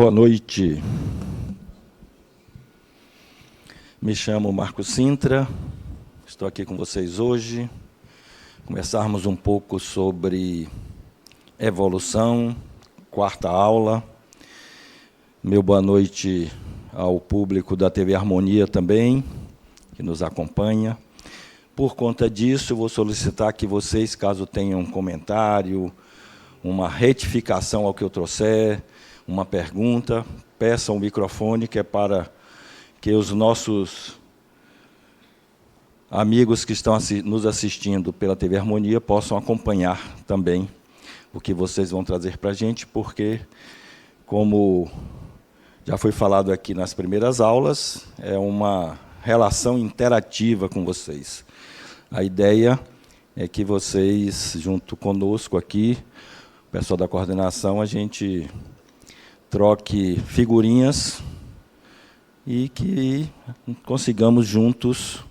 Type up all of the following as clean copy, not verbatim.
Boa noite. Me chamo Marco Sintra, estou aqui com vocês hoje, conversarmos um pouco sobre evolução, quarta aula. Meu boa noite ao público da TV Harmonia também, que nos acompanha. Por conta disso, eu vou solicitar que vocês, caso tenham um comentário, uma retificação ao que eu trouxer, uma pergunta, peçam o microfone, que é para que os nossos amigos que estão nos assistindo pela TV Harmonia possam acompanhar também o que vocês vão trazer para a gente, porque, como já foi falado aqui nas primeiras aulas, é uma relação interativa com vocês. A ideia é que vocês, junto conosco aqui, o pessoal da coordenação, a gente troque figurinhas e que consigamos juntos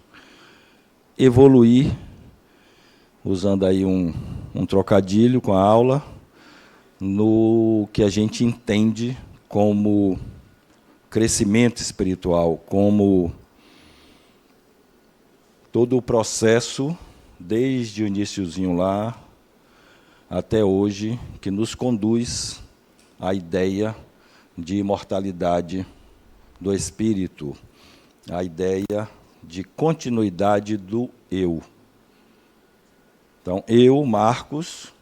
evoluir, usando aí um trocadilho com a aula, no que a gente entende como crescimento espiritual, como todo o processo, desde o iniciozinho lá até hoje, que nos conduz à ideia de imortalidade do espírito, a ideia de continuidade do eu. Então, eu, Marcos,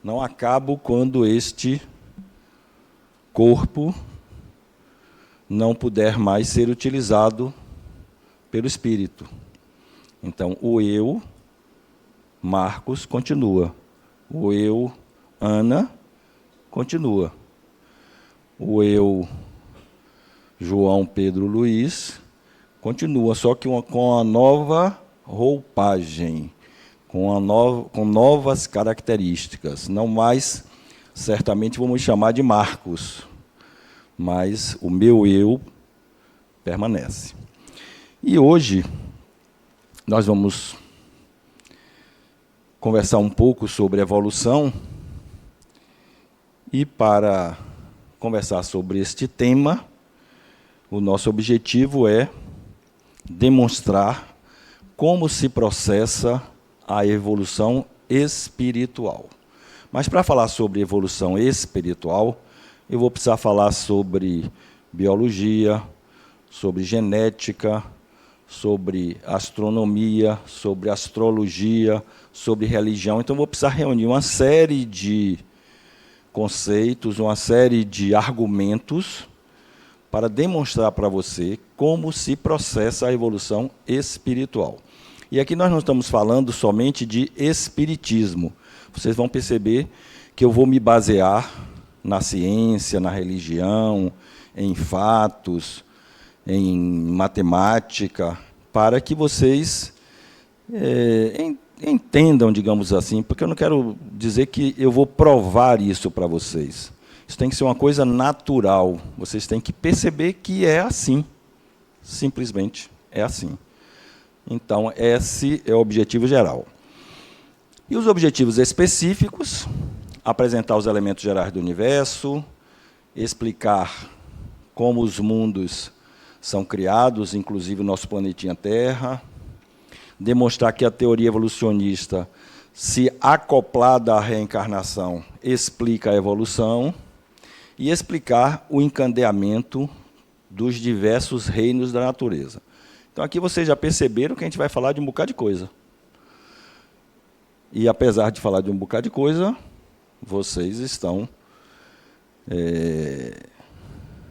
não acabo quando este corpo não puder mais ser utilizado pelo espírito. Então, o eu, Marcos, continua. O eu, Ana, continua. O eu, João Pedro Luiz, continua, só que com a nova roupagem, com novas características. Não mais, certamente, vamos chamar de Marcos, mas o meu eu permanece. E hoje nós vamos conversar um pouco sobre evolução, e para conversar sobre este tema, o nosso objetivo é demonstrar como se processa a evolução espiritual. Mas para falar sobre evolução espiritual, eu vou precisar falar sobre biologia, sobre genética, sobre astronomia, sobre astrologia, sobre religião. Então, vou precisar reunir uma série de conceitos, uma série de argumentos para demonstrar para você como se processa a evolução espiritual. E aqui nós não estamos falando somente de espiritismo. Vocês vão perceber que eu vou me basear na ciência, na religião, em fatos, em matemática, para que vocês entendam, digamos assim, porque eu não quero dizer que eu vou provar isso para vocês. Isso tem que ser uma coisa natural. Vocês têm que perceber que é assim. Simplesmente é assim. Então, esse é o objetivo geral. E os objetivos específicos: apresentar os elementos gerais do universo, explicar como os mundos são criados, inclusive o nosso planetinha Terra, demonstrar que a teoria evolucionista, se acoplada à reencarnação, explica a evolução, e explicar o encandeamento dos diversos reinos da natureza. Então, aqui vocês já perceberam que a gente vai falar de um bocado de coisa. E, apesar de falar de um bocado de coisa, vocês estão...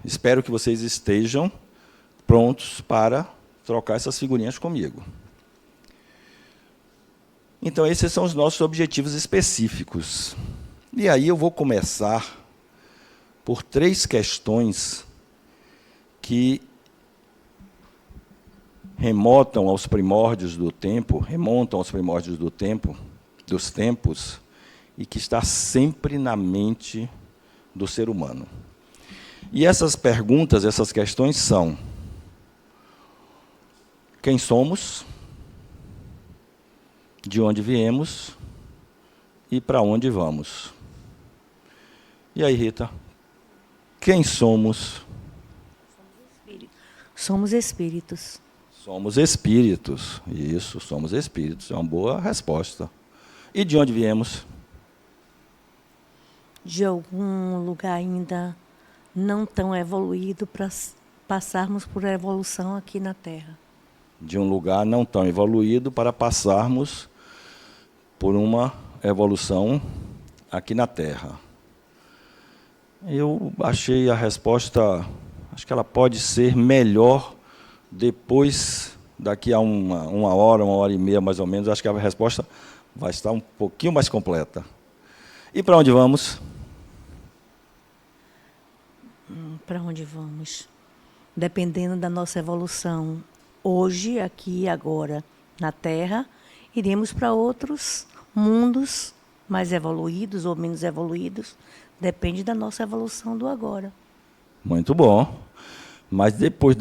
espero que vocês estejam prontos para trocar essas figurinhas comigo. Então, esses são os nossos objetivos específicos. E aí eu vou começar por 3 questões que remontam aos primórdios do tempo, dos tempos, e que está sempre na mente do ser humano. E essas perguntas, essas questões são: quem somos? De onde viemos? E para onde vamos? E aí, Rita? Quem somos? Somos espíritos. Somos espíritos. Isso, somos espíritos. É uma boa resposta. E de onde viemos? De algum lugar ainda não tão evoluído para passarmos por evolução aqui na Terra. De um lugar não tão evoluído para passarmos por uma evolução aqui na Terra. Eu achei a resposta, acho que ela pode ser melhor depois, daqui a uma hora e meia mais ou menos, acho que a resposta vai estar um pouquinho mais completa. E para onde vamos? Para onde vamos? Dependendo da nossa evolução, hoje, aqui e agora, na Terra, iremos para outros mundos mais evoluídos ou menos evoluídos. Depende da nossa evolução do agora. Muito bom. Mas depois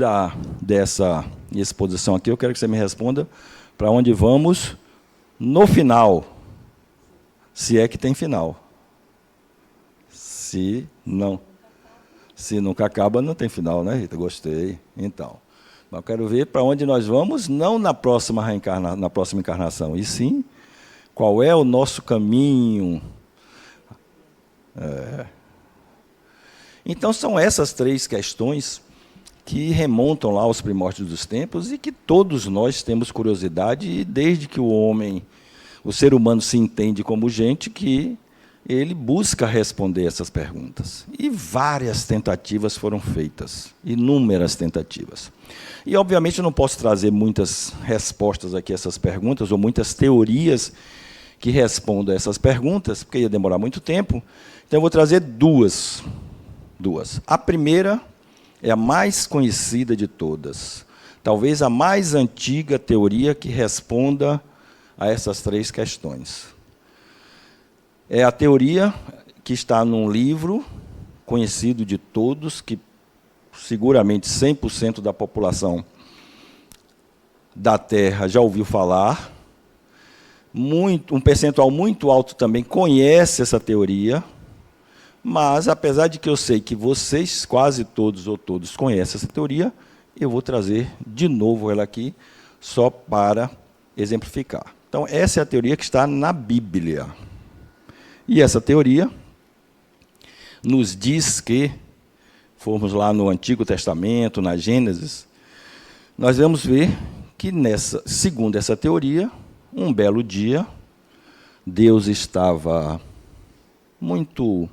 dessa exposição aqui, eu quero que você me responda para onde vamos no final. Se é que tem final. Se nunca acaba, não tem final, né, Rita? Gostei. Então, eu quero ver para onde nós vamos, não na próxima encarnação, e sim qual é o nosso caminho. Então, são essas três questões que remontam lá aos primórdios dos tempos e que todos nós temos curiosidade, e desde que o ser humano se entende como gente, que ele busca responder essas perguntas. E várias tentativas foram feitas, inúmeras tentativas. E, obviamente, eu não posso trazer muitas respostas aqui a essas perguntas, ou muitas teorias que respondam a essas perguntas, porque ia demorar muito tempo. Então, eu vou trazer duas. A primeira é a mais conhecida de todas, talvez a mais antiga teoria que responda a essas três questões. É a teoria que está num livro conhecido de todos, que seguramente 100% da população da Terra já ouviu falar. Um percentual muito alto também conhece essa teoria, mas, apesar de que eu sei que vocês, quase todos ou todos, conhecem essa teoria, eu vou trazer de novo ela aqui, só para exemplificar. Então, essa é a teoria que está na Bíblia. E essa teoria nos diz que, formos lá no Antigo Testamento, na Gênesis, nós vamos ver que, segundo essa teoria, um belo dia, Deus estava muito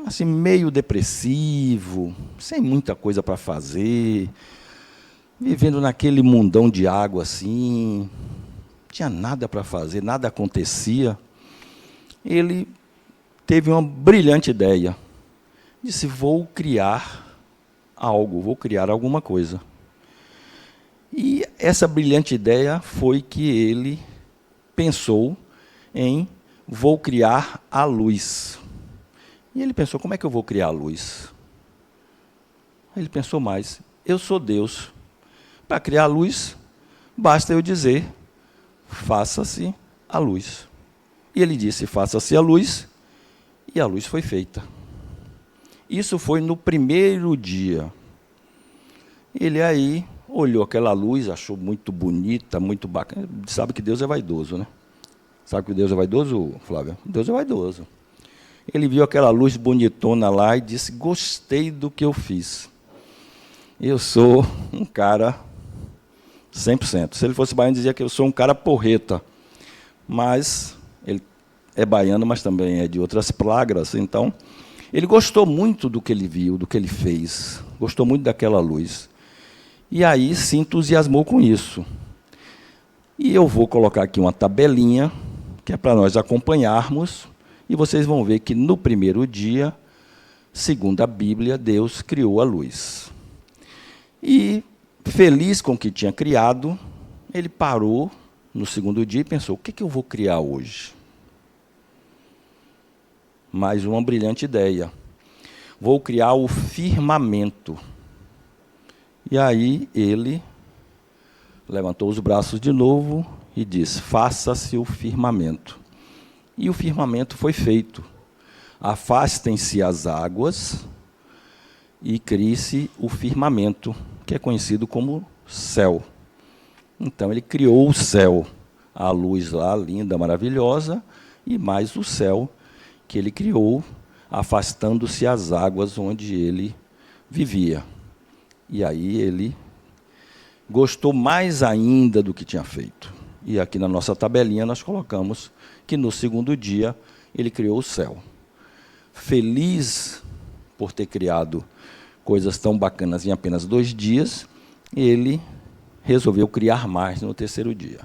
assim, meio depressivo, sem muita coisa para fazer, vivendo naquele mundão de água assim, não tinha nada para fazer, nada acontecia. Ele teve uma brilhante ideia. Disse: vou criar algo, vou criar alguma coisa. E essa brilhante ideia foi que ele pensou em: vou criar a luz. E ele pensou: como é que eu vou criar a luz? Ele pensou mais: eu sou Deus. Para criar a luz, basta eu dizer: faça-se a luz. E ele disse: faça-se a luz, e a luz foi feita. Isso foi no primeiro dia. Ele aí olhou aquela luz, achou muito bonita, muito bacana. Sabe que Deus é vaidoso, né? Sabe que Deus é vaidoso, Flávio? Deus é vaidoso. Ele viu aquela luz bonitona lá e disse: gostei do que eu fiz. Eu sou um cara 100%. Se ele fosse baiano, dizia que eu sou um cara porreta. Mas ele é baiano, mas também é de outras plagas. Então, ele gostou muito do que ele viu, do que ele fez. Gostou muito daquela luz. E aí se entusiasmou com isso. E eu vou colocar aqui uma tabelinha, que é para nós acompanharmos, e vocês vão ver que no primeiro dia, segundo a Bíblia, Deus criou a luz. E, feliz com o que tinha criado, ele parou no segundo dia e pensou: o que eu vou criar hoje? Mais uma brilhante ideia. Vou criar o firmamento. E aí ele levantou os braços de novo e disse: faça-se o firmamento. E o firmamento foi feito. afastem-se as águas e crie-se o firmamento, que é conhecido como céu. Então, ele criou o céu, a luz lá, linda, maravilhosa, e mais o céu que ele criou, afastando-se as águas onde ele vivia. E aí ele gostou mais ainda do que tinha feito. E aqui na nossa tabelinha nós colocamos que no segundo dia ele criou o céu. Feliz por ter criado coisas tão bacanas em apenas 2 dias, ele resolveu criar mais no terceiro dia.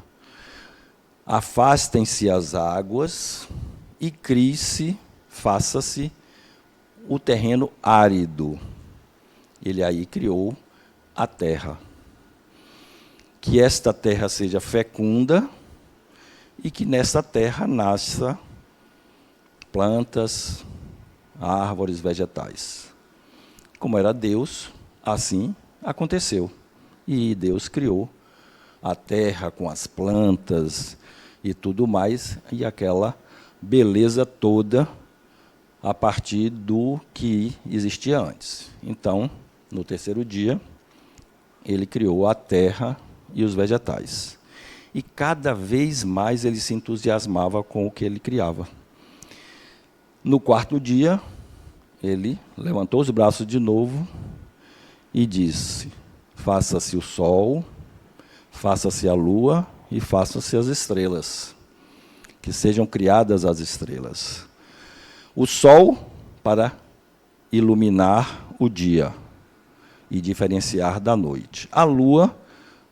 Afastem-se as águas e crie-se, faça-se o terreno árido. Ele aí criou a terra. Que esta terra seja fecunda e que nessa terra nasça plantas, árvores, vegetais. Como era Deus, assim aconteceu. E Deus criou a terra com as plantas e tudo mais, e aquela beleza toda a partir do que existia antes. Então, no terceiro dia, ele criou a terra e os vegetais. E cada vez mais ele se entusiasmava com o que ele criava. No quarto dia, ele levantou os braços de novo e disse: faça-se o sol, faça-se a lua e faça-se as estrelas, que sejam criadas as estrelas. O sol para iluminar o dia e diferenciar da noite. A lua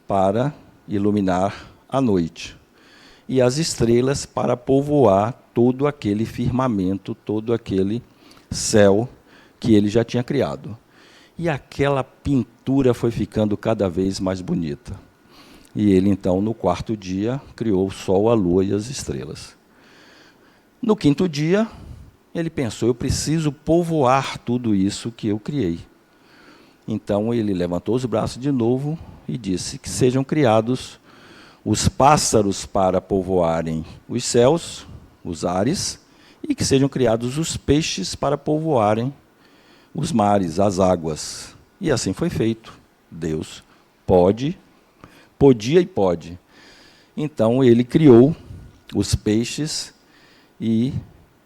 para iluminar a noite. E as estrelas para povoar todo aquele firmamento, todo aquele céu que ele já tinha criado. E aquela pintura foi ficando cada vez mais bonita. E ele, então, no quarto dia, criou o sol, a lua e as estrelas. No quinto dia, ele pensou: eu preciso povoar tudo isso que eu criei. Então, ele levantou os braços de novo e disse que sejam criados os pássaros para povoarem os céus, os ares, e que sejam criados os peixes para povoarem os mares, as águas. E assim foi feito. Deus podia e pode. Então, ele criou os peixes e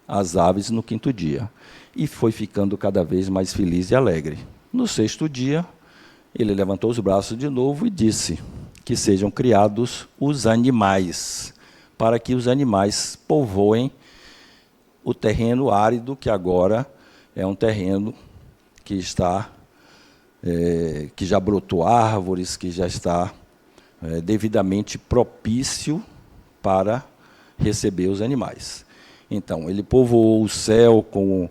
as aves no quinto dia. E foi ficando cada vez mais feliz e alegre. No sexto dia, ele levantou os braços de novo e disse que sejam criados os animais, para que os animais povoem o terreno árido, que agora é um terreno que está, que já brotou árvores, que já está devidamente propício para receber os animais. Então, ele povoou o céu com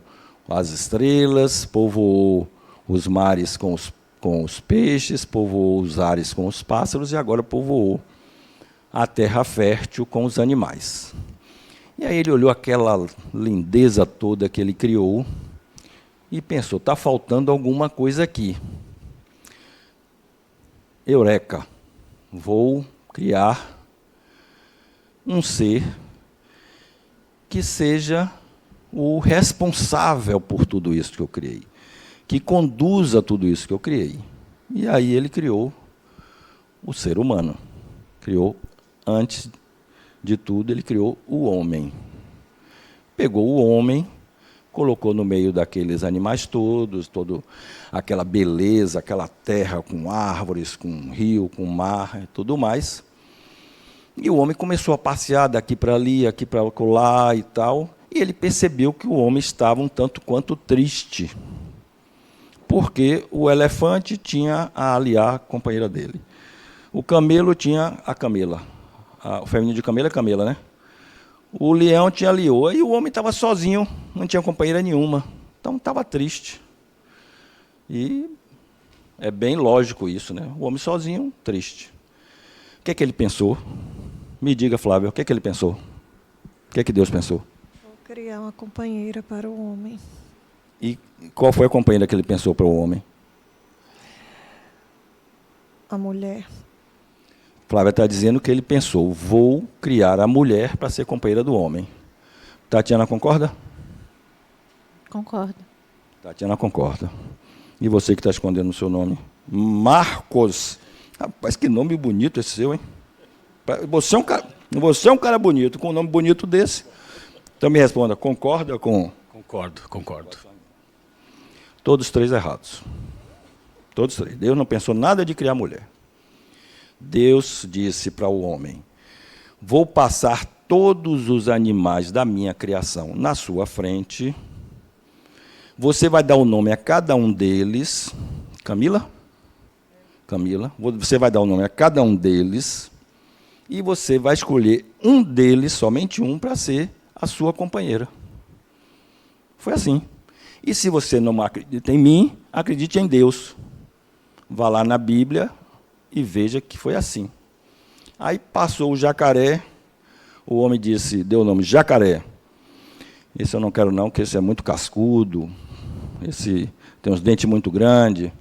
as estrelas, povoou os mares com os peixes, povoou os ares com os pássaros e agora povoou a terra fértil com os animais. E aí ele olhou aquela lindeza toda que ele criou e pensou: está faltando alguma coisa aqui. Eureka! Vou criar um ser que seja o responsável por tudo isso que eu criei, que conduza tudo isso que eu criei. E aí ele criou o ser humano. Criou, antes de tudo, ele criou o homem. Pegou o homem, colocou no meio daqueles animais todos, toda aquela beleza, aquela terra com árvores, com rio, com mar e tudo mais. E o homem começou a passear daqui para ali, aqui para lá e tal. E ele percebeu que o homem estava um tanto quanto triste, porque o elefante tinha a aliar, a companheira dele. O camelo tinha a camela. O feminino de camelo é camela, né? O leão tinha a leoa e o homem estava sozinho, não tinha companheira nenhuma. Então estava triste. E é bem lógico isso, né? O homem sozinho, triste. O que é que ele pensou? Me diga, Flávio, o que é que ele pensou? O que é que Deus pensou? Vou criar uma companheira para o homem. E qual foi a companheira que ele pensou para o homem? A mulher. Flávia está dizendo que ele pensou: vou criar a mulher para ser companheira do homem. Tatiana, concorda? Concordo. Tatiana concorda. E você que está escondendo o seu nome? Marcos. Rapaz, que nome bonito esse seu, hein? Você é um cara bonito, com um nome bonito desse. Então me responda, concorda com... Concordo. Todos três errados. Todos três. Deus não pensou nada de criar mulher. Deus disse para o homem, vou passar todos os animais da minha criação na sua frente. Você vai dar o nome a cada um deles. Camila, você vai dar o nome a cada um deles e você vai escolher um deles, somente um, para ser a sua companheira. Foi assim. E se você não acredita em mim, acredite em Deus. Vá lá na Bíblia e veja que foi assim. Aí passou o jacaré, o homem disse, deu o nome Jacaré. Esse eu não quero não, porque esse é muito cascudo, esse tem uns dentes muito grandes,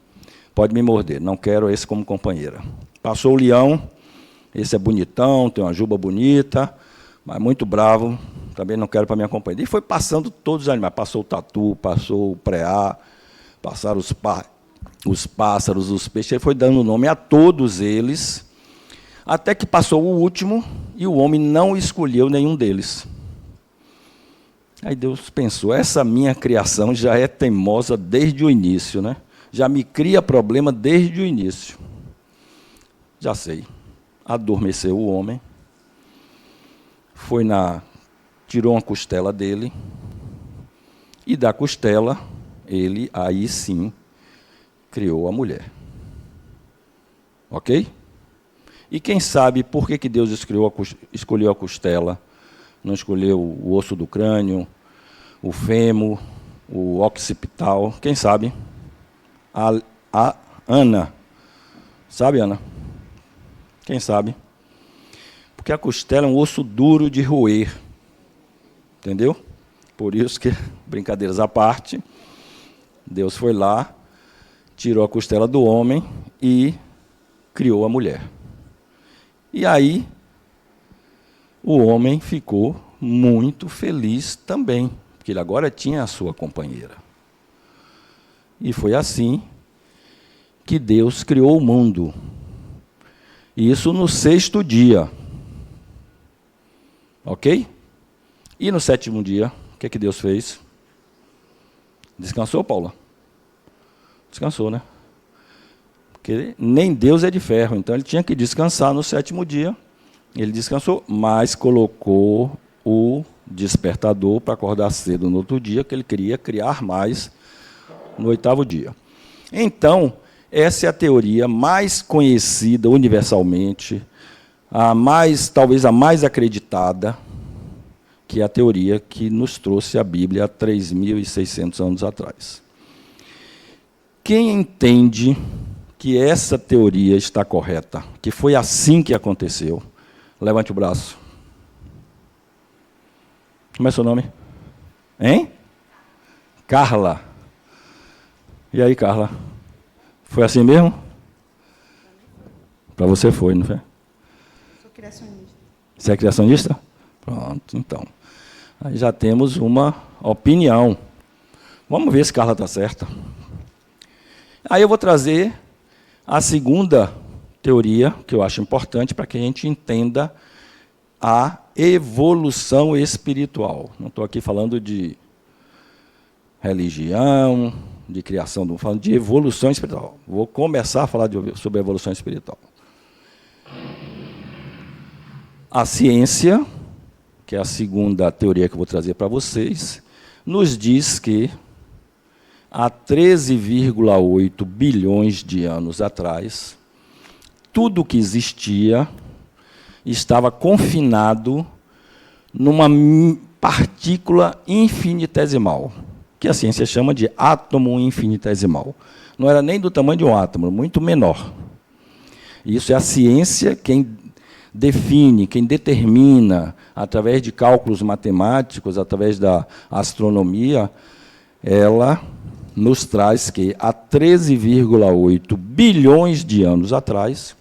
pode me morder, não quero esse como companheira. Passou o leão, esse é bonitão, tem uma juba bonita, mas muito bravo, também não quero para minha companheira. E foi passando todos os animais, passou o tatu, passou o preá, passaram os pássaros, os peixes, ele foi dando nome a todos eles, até que passou o último e o homem não escolheu nenhum deles. Aí Deus pensou, essa minha criação já é teimosa desde o início, né? Já me cria problema desde o início. Já sei. Adormeceu o homem, tirou uma costela dele, e da costela, ele aí sim criou a mulher. Ok? E quem sabe por que Deus escolheu a costela, não escolheu o osso do crânio, o fêmur, o occipital? Quem sabe? A Ana. Sabe, Ana? Quem sabe? Porque a costela é um osso duro de roer. Entendeu? Por isso que, brincadeiras à parte, Deus foi lá, tirou a costela do homem e criou a mulher. E aí, o homem ficou muito feliz também, porque ele agora tinha a sua companheira. E foi assim que Deus criou o mundo. Isso no 6º dia. Ok? E no 7º dia, o que Deus fez? Descansou, Paula? Descansou, né? Porque nem Deus é de ferro, então ele tinha que descansar no 7º dia. Ele descansou, mas colocou o despertador para acordar cedo no outro dia, que ele queria criar mais no 8º dia. Então, essa é a teoria mais conhecida universalmente, talvez a mais acreditada, que é a teoria que nos trouxe a Bíblia há 3.600 anos atrás. Quem entende que essa teoria está correta, que foi assim que aconteceu, levante o braço. Como é seu nome? Hein? Carla. E aí, Carla? Foi assim mesmo? Para você foi, não foi? Sou criacionista. Você é criacionista? Pronto, então. Aí já temos uma opinião. Vamos ver se Carla está certa. Aí eu vou trazer a segunda teoria, que eu acho importante para que a gente entenda a evolução espiritual. Não estou aqui falando de religião, de criação, estou falando de evolução espiritual. Vou começar a falar sobre a evolução espiritual. A ciência, que é a segunda teoria que eu vou trazer para vocês, nos diz que há 13,8 bilhões de anos atrás, tudo que existia estava confinado numa partícula infinitesimal, que a ciência chama de átomo infinitesimal. Não era nem do tamanho de um átomo, muito menor. Isso é a ciência quem define, quem determina, através de cálculos matemáticos, através da astronomia, ela nos traz que há 13,8 bilhões de anos atrás,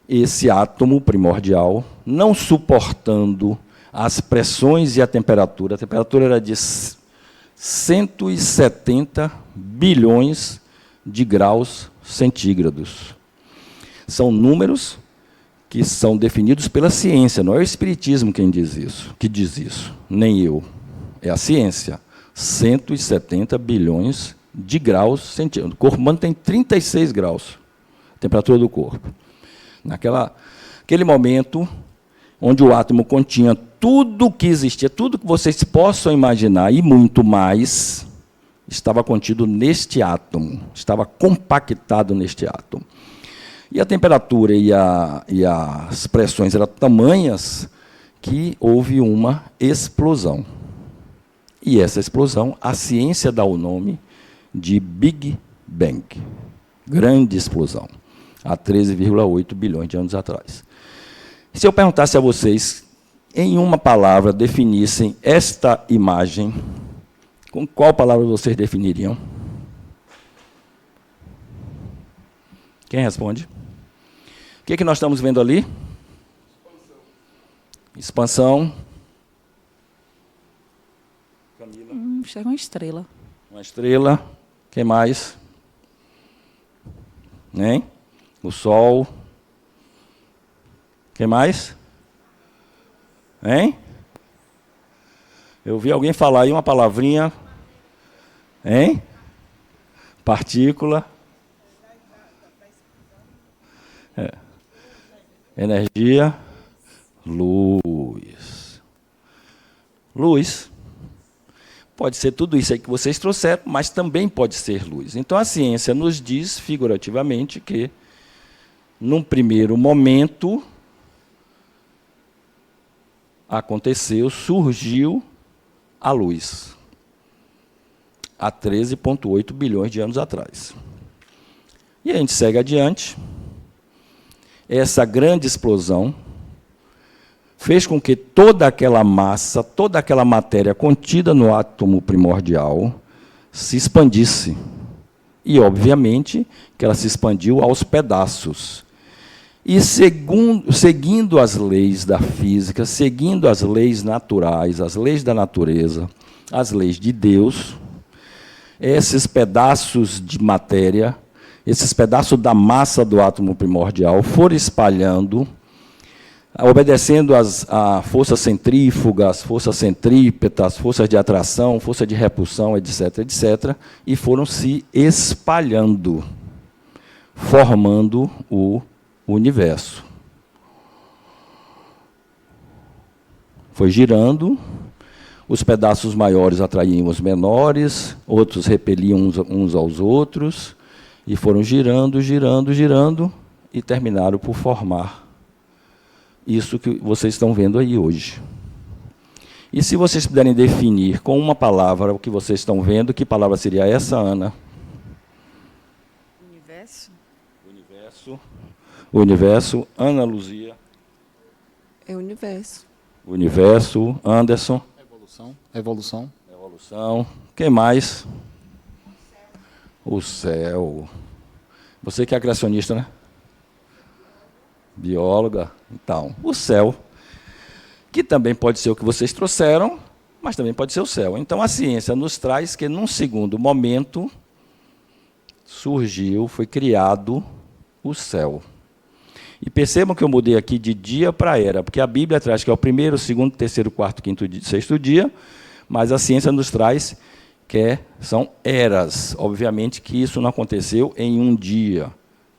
esse átomo primordial, não suportando as pressões e a temperatura era de 170 bilhões de graus centígrados. São números que são definidos pela ciência, não é o espiritismo quem diz isso, nem eu. É a ciência. 170 bilhões de graus centígrados. O corpo humano tem 36 graus, temperatura do corpo. Naquele momento, onde o átomo continha tudo que existia, tudo que vocês possam imaginar e muito mais, estava contido neste átomo, estava compactado neste átomo. E a temperatura e as pressões eram tamanhas que houve uma explosão. E essa explosão, a ciência dá o nome de Big Bang, grande explosão, há 13,8 bilhões de anos atrás. Se eu perguntasse a vocês, em uma palavra, definissem esta imagem, com qual palavra vocês definiriam? Quem responde? O que nós estamos vendo ali? Expansão. Camila. Chega uma estrela. Uma estrela. Quem mais? Hein? O Sol. Quem mais? Hein? Eu vi alguém falar aí uma palavrinha. Hein? Partícula. Energia. Luz. Luz. Pode ser tudo isso aí que vocês trouxeram, mas também pode ser luz. Então, a ciência nos diz, figurativamente, que, num primeiro momento, surgiu a luz, há 13,8 bilhões de anos atrás. E a gente segue adiante. Essa grande explosão fez com que toda aquela massa, toda aquela matéria contida no átomo primordial se expandisse. E, obviamente, que ela se expandiu aos pedaços. E, seguindo as leis da física, seguindo as leis naturais, as leis da natureza, as leis de Deus, esses pedaços de matéria, esses pedaços da massa do átomo primordial foram espalhando, obedecendo a forças centrífugas, forças centrípetas, forças de atração, força de repulsão, etc., etc., e foram se espalhando, formando o universo. Foi girando, os pedaços maiores atraíam os menores, outros repeliam uns aos outros, e foram girando, girando, girando, e terminaram por formar isso que vocês estão vendo aí hoje. E se vocês puderem definir com uma palavra o que vocês estão vendo, que palavra seria essa, Ana? Universo. Universo. Universo. Ana Luzia. É universo. Universo. Anderson. Evolução. Evolução. Evolução. Quem mais? O céu. Você que é criacionista, né? Bióloga. Então, o céu, que também pode ser o que vocês trouxeram, mas também pode ser o céu. Então, a ciência nos traz que, num segundo momento, foi criado o céu. E percebam que eu mudei aqui de dia para era, porque a Bíblia traz que é o primeiro, segundo, terceiro, quarto, quinto, sexto dia, mas a ciência nos traz que são eras. Obviamente que isso não aconteceu em um dia,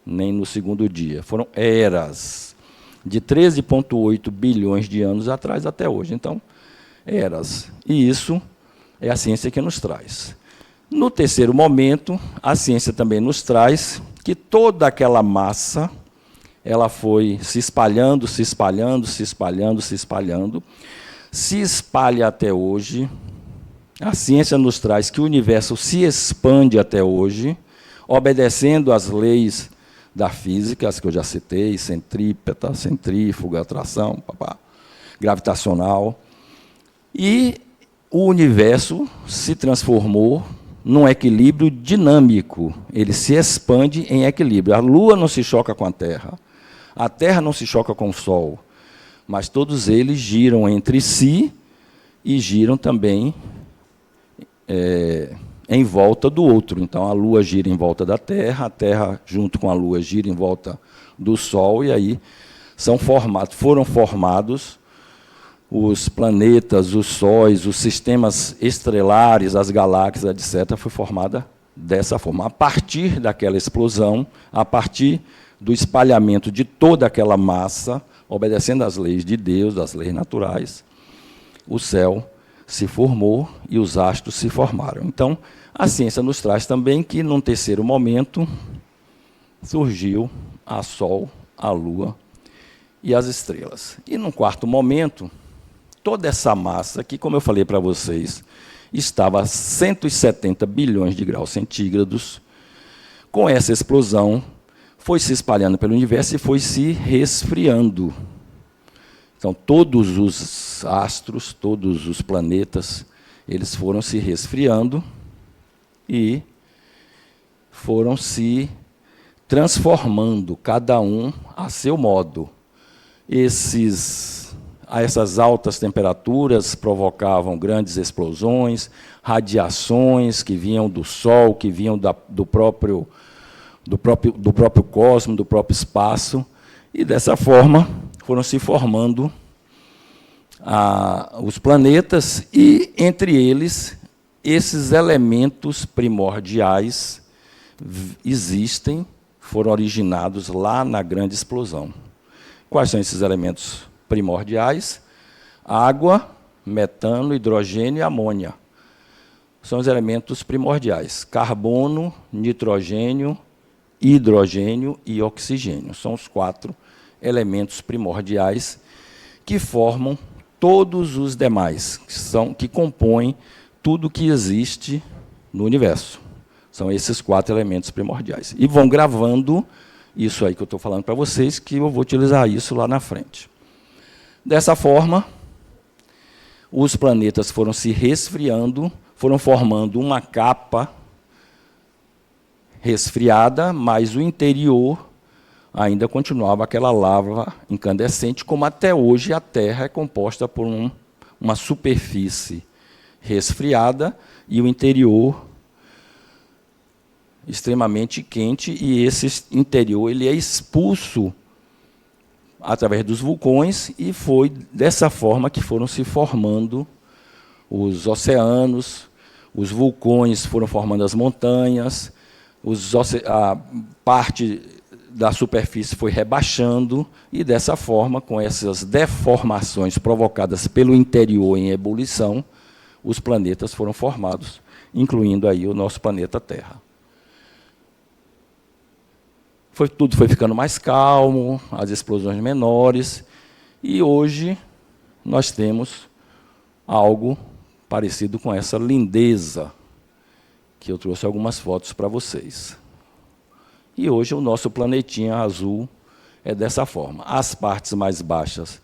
nem no segundo dia. Foram eras, de 13,8 bilhões de anos atrás até hoje. Então, eras. E isso é a ciência que nos traz. No terceiro momento, a ciência também nos traz que toda aquela massa ela foi se espalhando, se espalhando, se espalhando, se espalhando, se espalha até hoje. A ciência nos traz que o universo se expande até hoje, obedecendo às leis da física, as que eu já citei, centrípeta, centrífuga, atração, gravitacional. E o universo se transformou num equilíbrio dinâmico. Ele se expande em equilíbrio. A Lua não se choca com a Terra não se choca com o Sol, mas todos eles giram entre si e giram também em volta do outro. Então, a Lua gira em volta da Terra, a Terra, junto com a Lua, gira em volta do Sol, e aí foram formados os planetas, os sóis, os sistemas estelares, as galáxias, etc., foi formada dessa forma. A partir daquela explosão, a partir do espalhamento de toda aquela massa, obedecendo às leis de Deus, às leis naturais, o céu se formou e os astros se formaram. Então, a ciência nos traz também que, num terceiro momento, surgiu a Sol, a Lua e as estrelas. E, num quarto momento, toda essa massa, que, como eu falei para vocês, estava a 170 bilhões de graus centígrados, com essa explosão, foi se espalhando pelo universo e foi se resfriando. Então, todos os astros, todos os planetas, eles foram se resfriando e foram se transformando, cada um a seu modo. Essas altas temperaturas provocavam grandes explosões, radiações que vinham do Sol, que vinham do próprio cosmos, do próprio espaço, e dessa forma foram se formando os planetas, e entre eles esses elementos primordiais existem, foram originados lá na grande explosão. Quais são esses elementos primordiais? Água, metano, hidrogênio e amônia. São os elementos primordiais. Carbono, nitrogênio, hidrogênio e oxigênio. São os 4 elementos primordiais que formam todos os demais, que compõem tudo que existe no universo. São esses 4 elementos primordiais. E vão gravando isso aí que eu estou falando para vocês, que eu vou utilizar isso lá na frente. Dessa forma, os planetas foram se resfriando, foram formando uma capa resfriada, mas o interior ainda continuava aquela lava incandescente, como até hoje a Terra é composta por uma superfície resfriada e o interior extremamente quente, e esse interior ele é expulso através dos vulcões, e foi dessa forma que foram se formando os oceanos, os vulcões foram formando as montanhas, a parte da superfície foi rebaixando, e dessa forma, com essas deformações provocadas pelo interior em ebulição, os planetas foram formados, incluindo aí o nosso planeta Terra. Tudo foi ficando mais calmo, as explosões menores, e hoje nós temos algo parecido com essa lindeza, que eu trouxe algumas fotos para vocês. E hoje o nosso planetinha azul é dessa forma. As partes mais baixas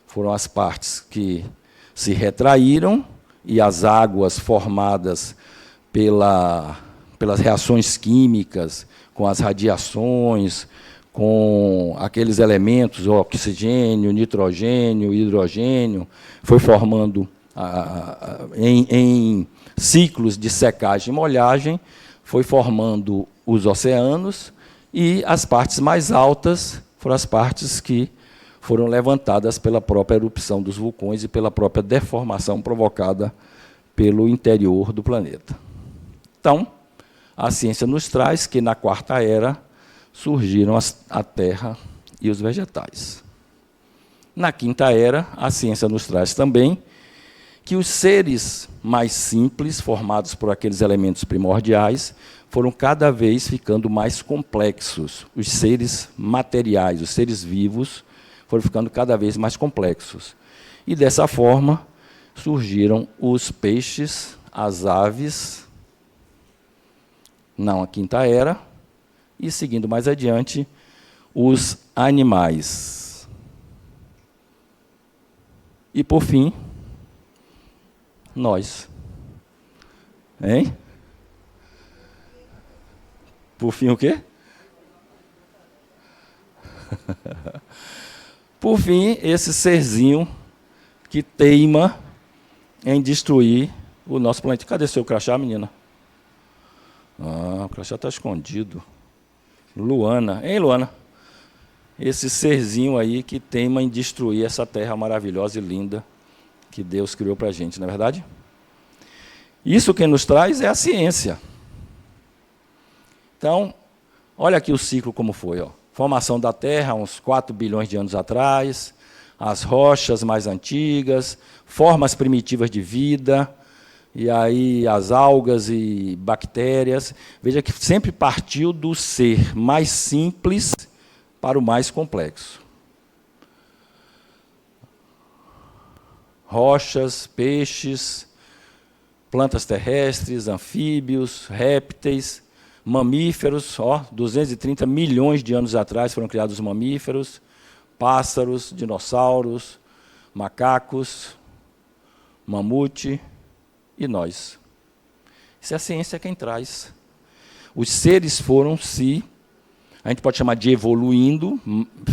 foram as partes que se retraíram, e as águas formadas pelas reações químicas, com as radiações, com aqueles elementos, o oxigênio, nitrogênio, hidrogênio, foi formando em ciclos de secagem e molhagem, foi formando os oceanos, e as partes mais altas foram as partes que foram levantadas pela própria erupção dos vulcões e pela própria deformação provocada pelo interior do planeta. Então, a ciência nos traz que, na quarta era, surgiram a terra e os vegetais. Na quinta era, a ciência nos traz também que os seres mais simples, formados por aqueles elementos primordiais, foram cada vez ficando mais complexos. Os seres materiais, os seres vivos, foram ficando cada vez mais complexos. E, dessa forma, surgiram os peixes, as aves, a quinta era, e, seguindo mais adiante, os animais. E, por fim, nós. Hein? Por fim, o quê? Por fim, esse serzinho que teima em destruir o nosso planeta. Cadê seu crachá, menina? Ah, o crachá está escondido. Luana. Hein, Luana? Esse serzinho aí que teima em destruir essa terra maravilhosa e linda que Deus criou para a gente, não é verdade? Isso quem nos traz é a ciência. Então, olha aqui o ciclo como foi. Ó. Formação da Terra, uns 4 bilhões de anos atrás, as rochas mais antigas, formas primitivas de vida, e aí as algas e bactérias. Veja que sempre partiu do ser mais simples para o mais complexo. Rochas, peixes, plantas terrestres, anfíbios, répteis, mamíferos, 230 milhões de anos atrás foram criados os mamíferos, pássaros, dinossauros, macacos, mamute e nós. Isso é a ciência quem traz. Os seres foram a gente pode chamar de evoluindo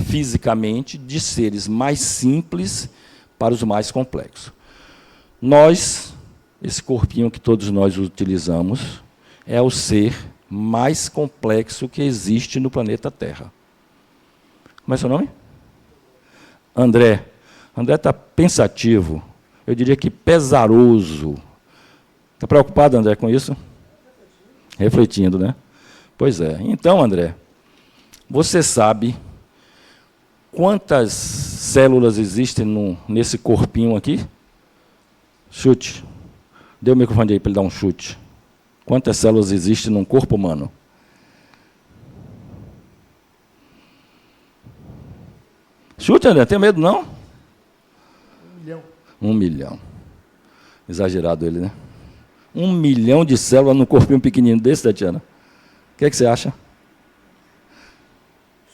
fisicamente, de seres mais simples para os mais complexos. Nós, esse corpinho que todos nós utilizamos, é o ser mais complexo que existe no planeta Terra. Como é seu nome? André. André está pensativo, eu diria que pesaroso. Está preocupado, André, com isso? Refletindo, né? Pois é. Então, André, você sabe quantas células existem nesse corpinho aqui? Chute. Dê o microfone aí para ele dar um chute. Quantas células existem num corpo humano? Chute, André, tem medo não? 1 milhão. 1 milhão. Exagerado ele, né? 1 milhão de células num corpinho pequenininho desse, Tatiana. O que você acha?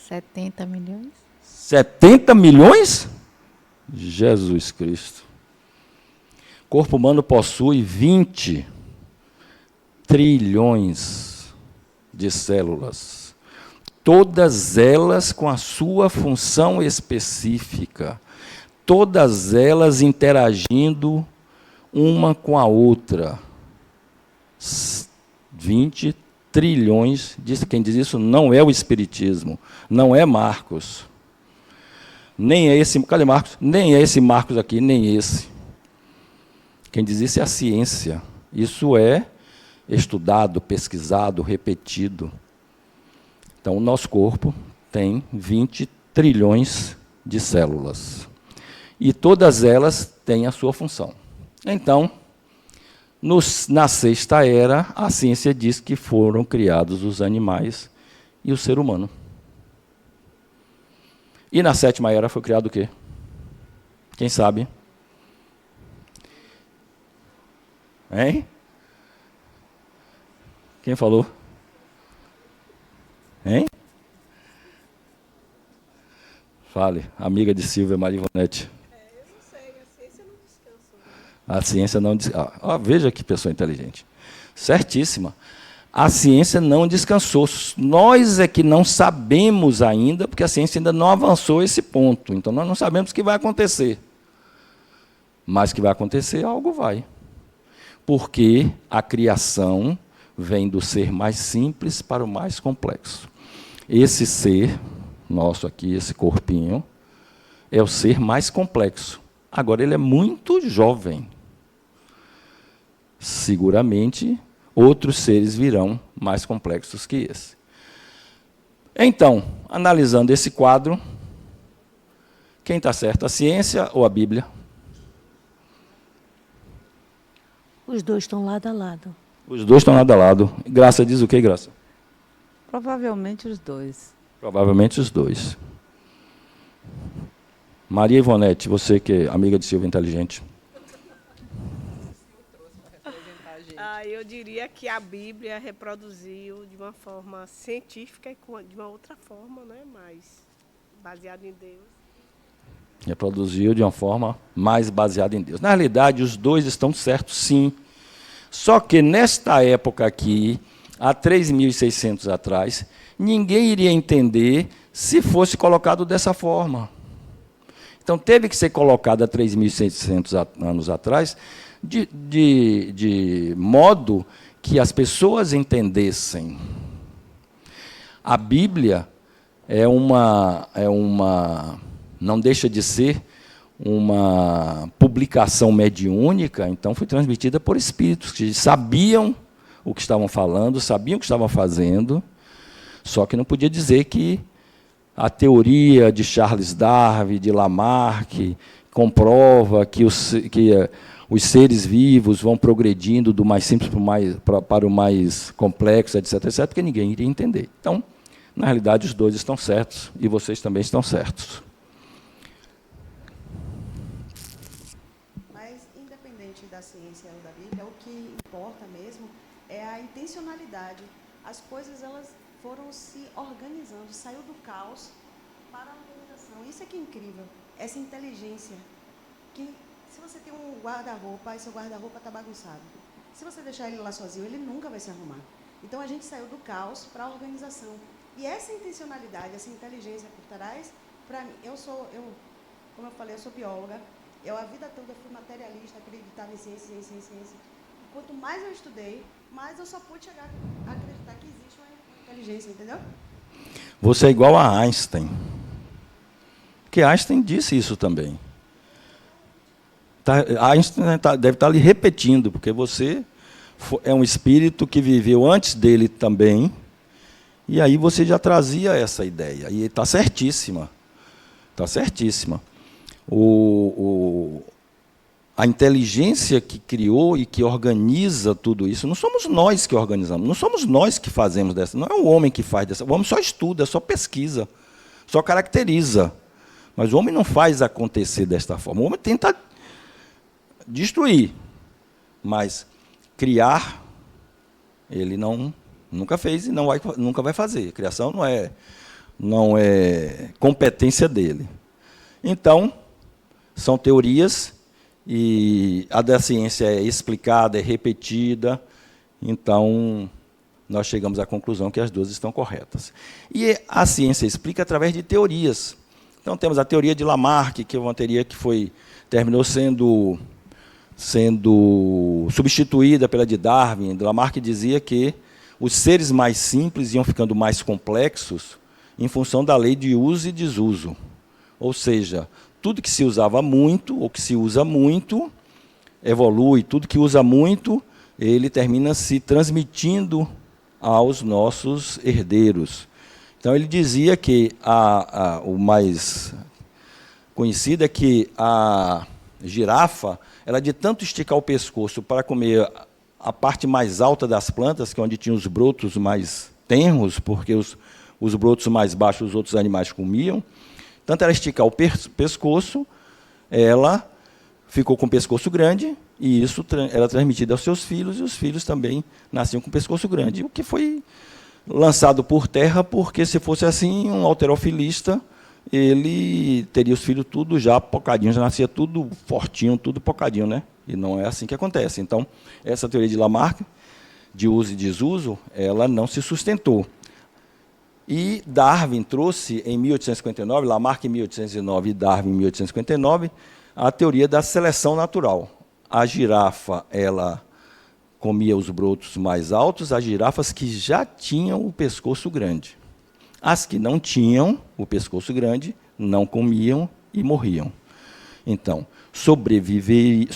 70 milhões? 70 milhões? Jesus Cristo. O corpo humano possui 20 trilhões de células. Todas elas com a sua função específica. Todas elas interagindo uma com a outra. 20 trilhões, quem diz isso não é o Espiritismo, não é Marcos. Nem é esse, cadê Marcos? Nem é esse Marcos aqui, nem esse. Quem diz isso é a ciência. Isso é estudado, pesquisado, repetido. Então, o nosso corpo tem 20 trilhões de células. E todas elas têm a sua função. Então, na sexta era, a ciência diz que foram criados os animais e o ser humano. E na sétima era foi criado o quê? Quem sabe? Hein? Quem falou? Hein? Fale, amiga de Silvia Maria Ivonete. Eu não sei, a ciência não descansa. A ciência não descansa. Veja que pessoa inteligente. Certíssima. A ciência não descansou. Nós é que não sabemos ainda, porque a ciência ainda não avançou esse ponto. Então, nós não sabemos o que vai acontecer. Mas que vai acontecer, algo vai. Porque a criação vem do ser mais simples para o mais complexo. Esse ser, nosso aqui, esse corpinho, é o ser mais complexo. Agora, ele é muito jovem. Seguramente, outros seres virão mais complexos que esse. Então, analisando esse quadro, quem está certo, a ciência ou a Bíblia? Os dois estão lado a lado. Os dois estão lado a lado. Graça diz o quê, Graça? Provavelmente os dois. Provavelmente os dois. Maria Ivonete, você que é amiga de Silvia Inteligente. Eu diria que a Bíblia reproduziu de uma forma científica e de uma outra forma, né, mais baseada em Deus. Reproduziu de uma forma mais baseada em Deus. Na realidade, os dois estão certos, sim. Só que nesta época aqui, há 3.600 atrás, ninguém iria entender se fosse colocado dessa forma. Então, teve que ser colocado há 3.600 anos atrás, de modo que as pessoas entendessem. A Bíblia não deixa de ser uma publicação mediúnica, então foi transmitida por espíritos que sabiam o que estavam falando, sabiam o que estavam fazendo, só que não podia dizer que a teoria de Charles Darwin, de Lamarck, comprova que os seres vivos vão progredindo do mais simples para o mais complexo, etc., etc., porque ninguém iria entender. Então, na realidade, os dois estão certos e vocês também estão certos. Mas, independente da ciência ou da Bíblia, o que importa mesmo é a intencionalidade. As coisas elas foram se organizando, saiu do caos para a organização. Isso é que é incrível, essa inteligência. Que se você tem um guarda-roupa e seu guarda-roupa está bagunçado, se você deixar ele lá sozinho, ele nunca vai se arrumar. Então a gente saiu do caos para a organização. E essa intencionalidade, essa inteligência por trás, para mim, como eu falei, eu sou bióloga, a vida toda fui materialista, acreditava em ciência. E quanto mais eu estudei, mais eu só pude chegar a acreditar que existe uma inteligência, entendeu? Você é igual a Einstein. Porque Einstein disse isso também. Einstein deve estar lhe repetindo, porque você é um espírito que viveu antes dele também, e aí você já trazia essa ideia. E está certíssima. Está certíssima. A inteligência que criou e que organiza tudo isso, não somos nós que organizamos, não somos nós que fazemos dessa, não é o homem que faz dessa, o homem só estuda, só pesquisa, só caracteriza. Mas o homem não faz acontecer desta forma. O homem tenta destruir, mas criar, ele nunca fez e nunca vai fazer. A criação não é competência dele. Então, são teorias, e a da ciência é explicada, é repetida, então nós chegamos à conclusão que as duas estão corretas. E a ciência explica através de teorias. Então temos a teoria de Lamarck, que é uma teoria que terminou sendo substituída pela de Darwin. Lamarck dizia que os seres mais simples iam ficando mais complexos em função da lei de uso e desuso. Ou seja, tudo que se usava muito, ou que se usa muito, evolui. Tudo que usa muito, ele termina se transmitindo aos nossos herdeiros. Então, ele dizia que o mais conhecido é que a girafa, ela de tanto esticar o pescoço para comer a parte mais alta das plantas, que é onde tinha os brotos mais tenros, porque os brotos mais baixos os outros animais comiam, tanto ela esticar o pescoço, ela ficou com o pescoço grande, e isso era transmitido aos seus filhos, e os filhos também nasciam com o pescoço grande, o que foi lançado por terra, porque se fosse assim, um halterofilista, ele teria os filhos tudo já pocadinho, já nascia tudo fortinho, tudo pocadinho, né? E não é assim que acontece. Então, essa teoria de Lamarck, de uso e desuso, ela não se sustentou. E Darwin trouxe, em 1859, Lamarck em 1809 e Darwin em 1859, a teoria da seleção natural. A girafa, ela comia os brotos mais altos, as girafas que já tinham o pescoço grande. As que não tinham o pescoço grande, não comiam e morriam. Então, sobreviviam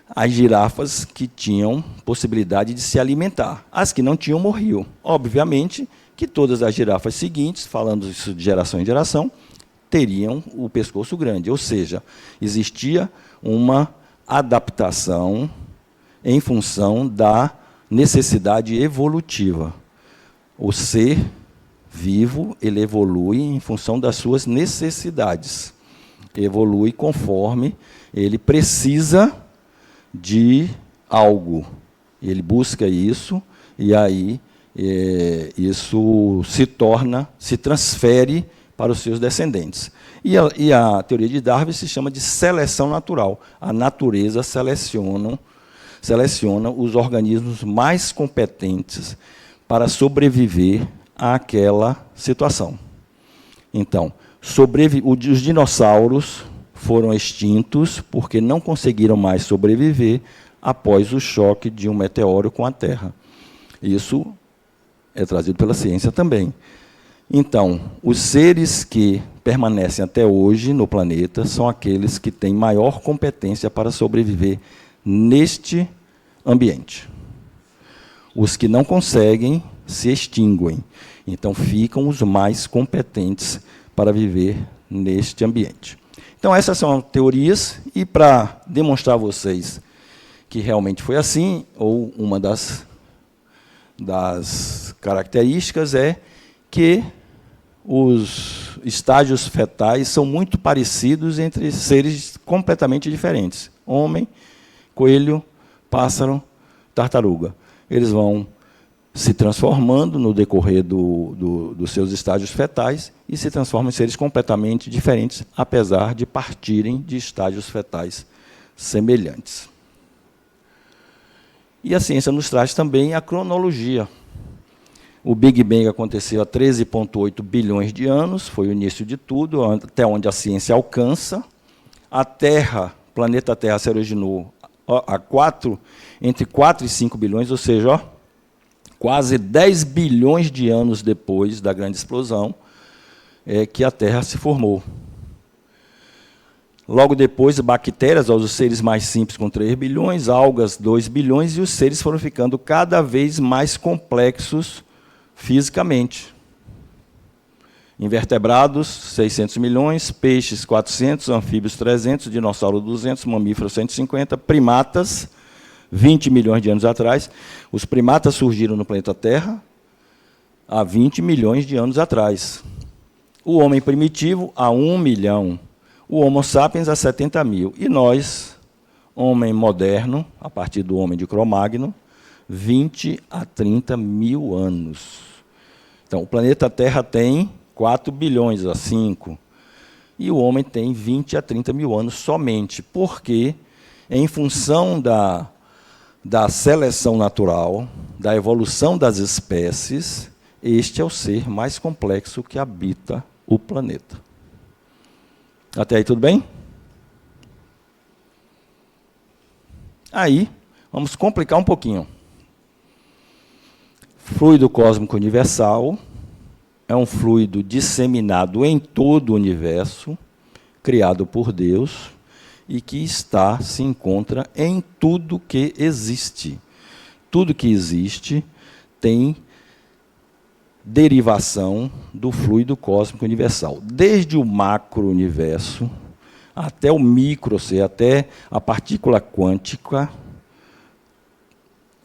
as girafas que tinham possibilidade de se alimentar. As que não tinham, morriam. Obviamente que todas as girafas seguintes, falando isso de geração em geração, teriam o pescoço grande. Ou seja, existia uma adaptação em função da necessidade evolutiva. O ser vivo, ele evolui em função das suas necessidades. Evolui conforme ele precisa de algo. Ele busca isso, e aí isso se transfere para os seus descendentes. E a teoria de Darwin se chama de seleção natural. A natureza seleciona os organismos mais competentes para sobreviver àquela situação. Então, os dinossauros foram extintos porque não conseguiram mais sobreviver após o choque de um meteoro com a Terra. Isso é trazido pela ciência também. Então, os seres que permanecem até hoje no planeta são aqueles que têm maior competência para sobreviver neste ambiente. Os que não conseguem se extinguem. Então, ficam os mais competentes para viver neste ambiente. Então, essas são teorias, e para demonstrar a vocês que realmente foi assim, ou uma das características é que os estágios fetais são muito parecidos entre seres completamente diferentes. Homem, coelho, pássaro, tartaruga. Eles vão se transformando no decorrer dos seus estágios fetais e se transformam em seres completamente diferentes, apesar de partirem de estágios fetais semelhantes. E a ciência nos traz também a cronologia. O Big Bang aconteceu há 13,8 bilhões de anos, foi o início de tudo, até onde a ciência alcança. A Terra, o planeta Terra, se originou entre 4 e 5 bilhões, ou seja, quase 10 bilhões de anos depois da grande explosão, é que a Terra se formou. Logo depois, bactérias, os seres mais simples com 3 bilhões, algas 2 bilhões, e os seres foram ficando cada vez mais complexos fisicamente. Invertebrados, 600 milhões, peixes, 400, anfíbios, 300, dinossauros, 200, mamíferos, 150, primatas, 20 milhões de anos atrás. Os primatas surgiram no planeta Terra há 20 milhões de anos atrás. O homem primitivo, há 1 milhão. O Homo sapiens, há 70 mil. E nós, homem moderno, a partir do homem de Cro-Magno, 20 a 30 mil anos. Então, o planeta Terra tem 4 bilhões a 5. E o homem tem 20 a 30 mil anos somente. Porque, em função da seleção natural, da evolução das espécies, este é o ser mais complexo que habita o planeta. Até aí tudo bem? Aí, vamos complicar um pouquinho. Fluido cósmico universal é um fluido disseminado em todo o universo, criado por Deus, e que se encontra em tudo que existe. Tudo que existe tem derivação do fluido cósmico universal. Desde o macro-universo até o micro-ser, até a partícula quântica,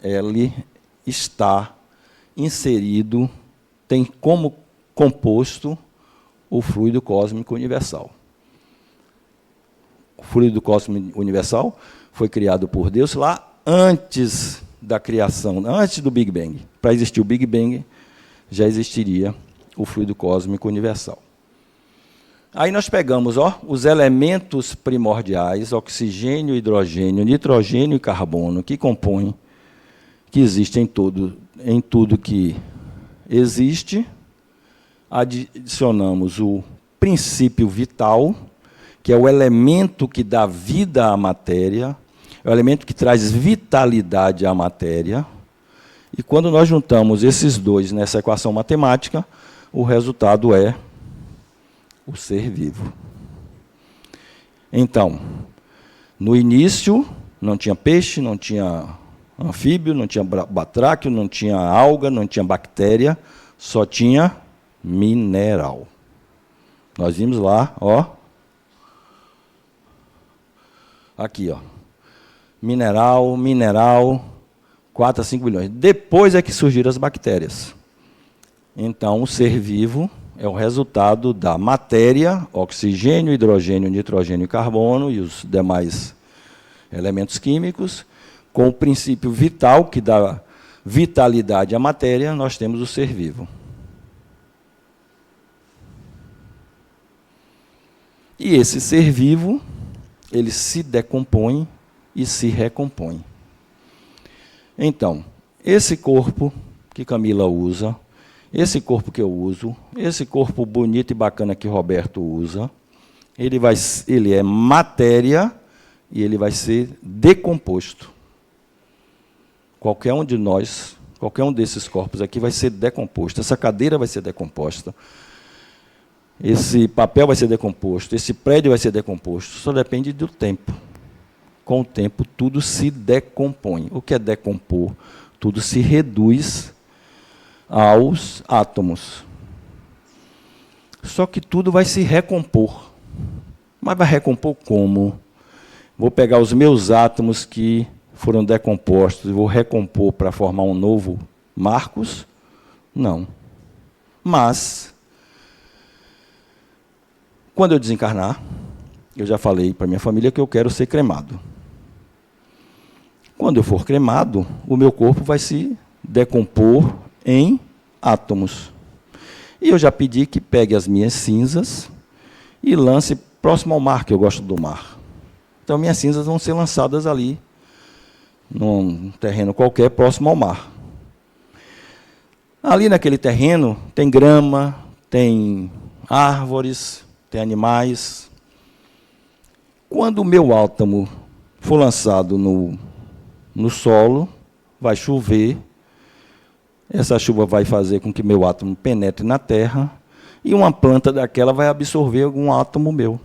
ele está inserido, tem como composto o fluido cósmico universal. O fluido cósmico universal foi criado por Deus lá antes da criação, antes do Big Bang. Para existir o Big Bang, já existiria o fluido cósmico universal. Aí nós pegamos os elementos primordiais, oxigênio, hidrogênio, nitrogênio e carbono, que compõem, que existem em tudo que existe. Adicionamos o princípio vital, que é o elemento que dá vida à matéria, é o elemento que traz vitalidade à matéria. E quando nós juntamos esses dois nessa equação matemática, o resultado é o ser vivo. Então, no início, não tinha peixe, não tinha anfíbio, não tinha batráquio, não tinha alga, não tinha bactéria, só tinha mineral. Nós vimos lá, aqui, mineral, 4 a 5 bilhões. Depois é que surgiram as bactérias. Então, o ser vivo é o resultado da matéria, oxigênio, hidrogênio, nitrogênio e carbono e os demais elementos químicos. Com o princípio vital, que dá vitalidade à matéria, nós temos o ser vivo. E esse ser vivo, ele se decompõe e se recompõe. Então, esse corpo que Camila usa, esse corpo que eu uso, esse corpo bonito e bacana que Roberto usa, ele é matéria e ele vai ser decomposto. Qualquer um de nós, qualquer um desses corpos aqui vai ser decomposto. Essa cadeira vai ser decomposta. Esse papel vai ser decomposto. Esse prédio vai ser decomposto. Só depende do tempo. Com o tempo, tudo se decompõe. O que é decompor? Tudo se reduz aos átomos. Só que tudo vai se recompor. Mas vai recompor como? Vou pegar os meus átomos que foram decompostos e vou recompor para formar um novo Marcos? Não. Mas, quando eu desencarnar, eu já falei para minha família que eu quero ser cremado. Quando eu for cremado, o meu corpo vai se decompor em átomos. E eu já pedi que pegue as minhas cinzas e lance próximo ao mar, que eu gosto do mar. Então, minhas cinzas vão ser lançadas ali, num terreno qualquer, próximo ao mar. Ali naquele terreno tem grama, tem árvores, tem animais. Quando o meu átomo for lançado no solo, vai chover, essa chuva vai fazer com que meu átomo penetre na terra, e uma planta daquela vai absorver algum átomo meu.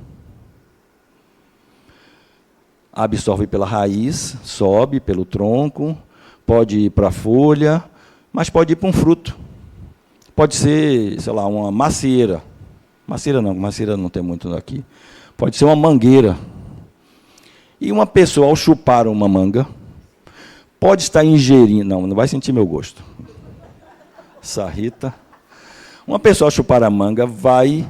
Absorve pela raiz, sobe pelo tronco, pode ir para a folha, mas pode ir para um fruto. Pode ser, sei lá, uma macieira. Macieira não tem muito aqui. Pode ser uma mangueira. E uma pessoa, ao chupar uma manga, pode estar ingerindo... Não vai sentir meu gosto. Sarrita. Uma pessoa, ao chupar a manga, vai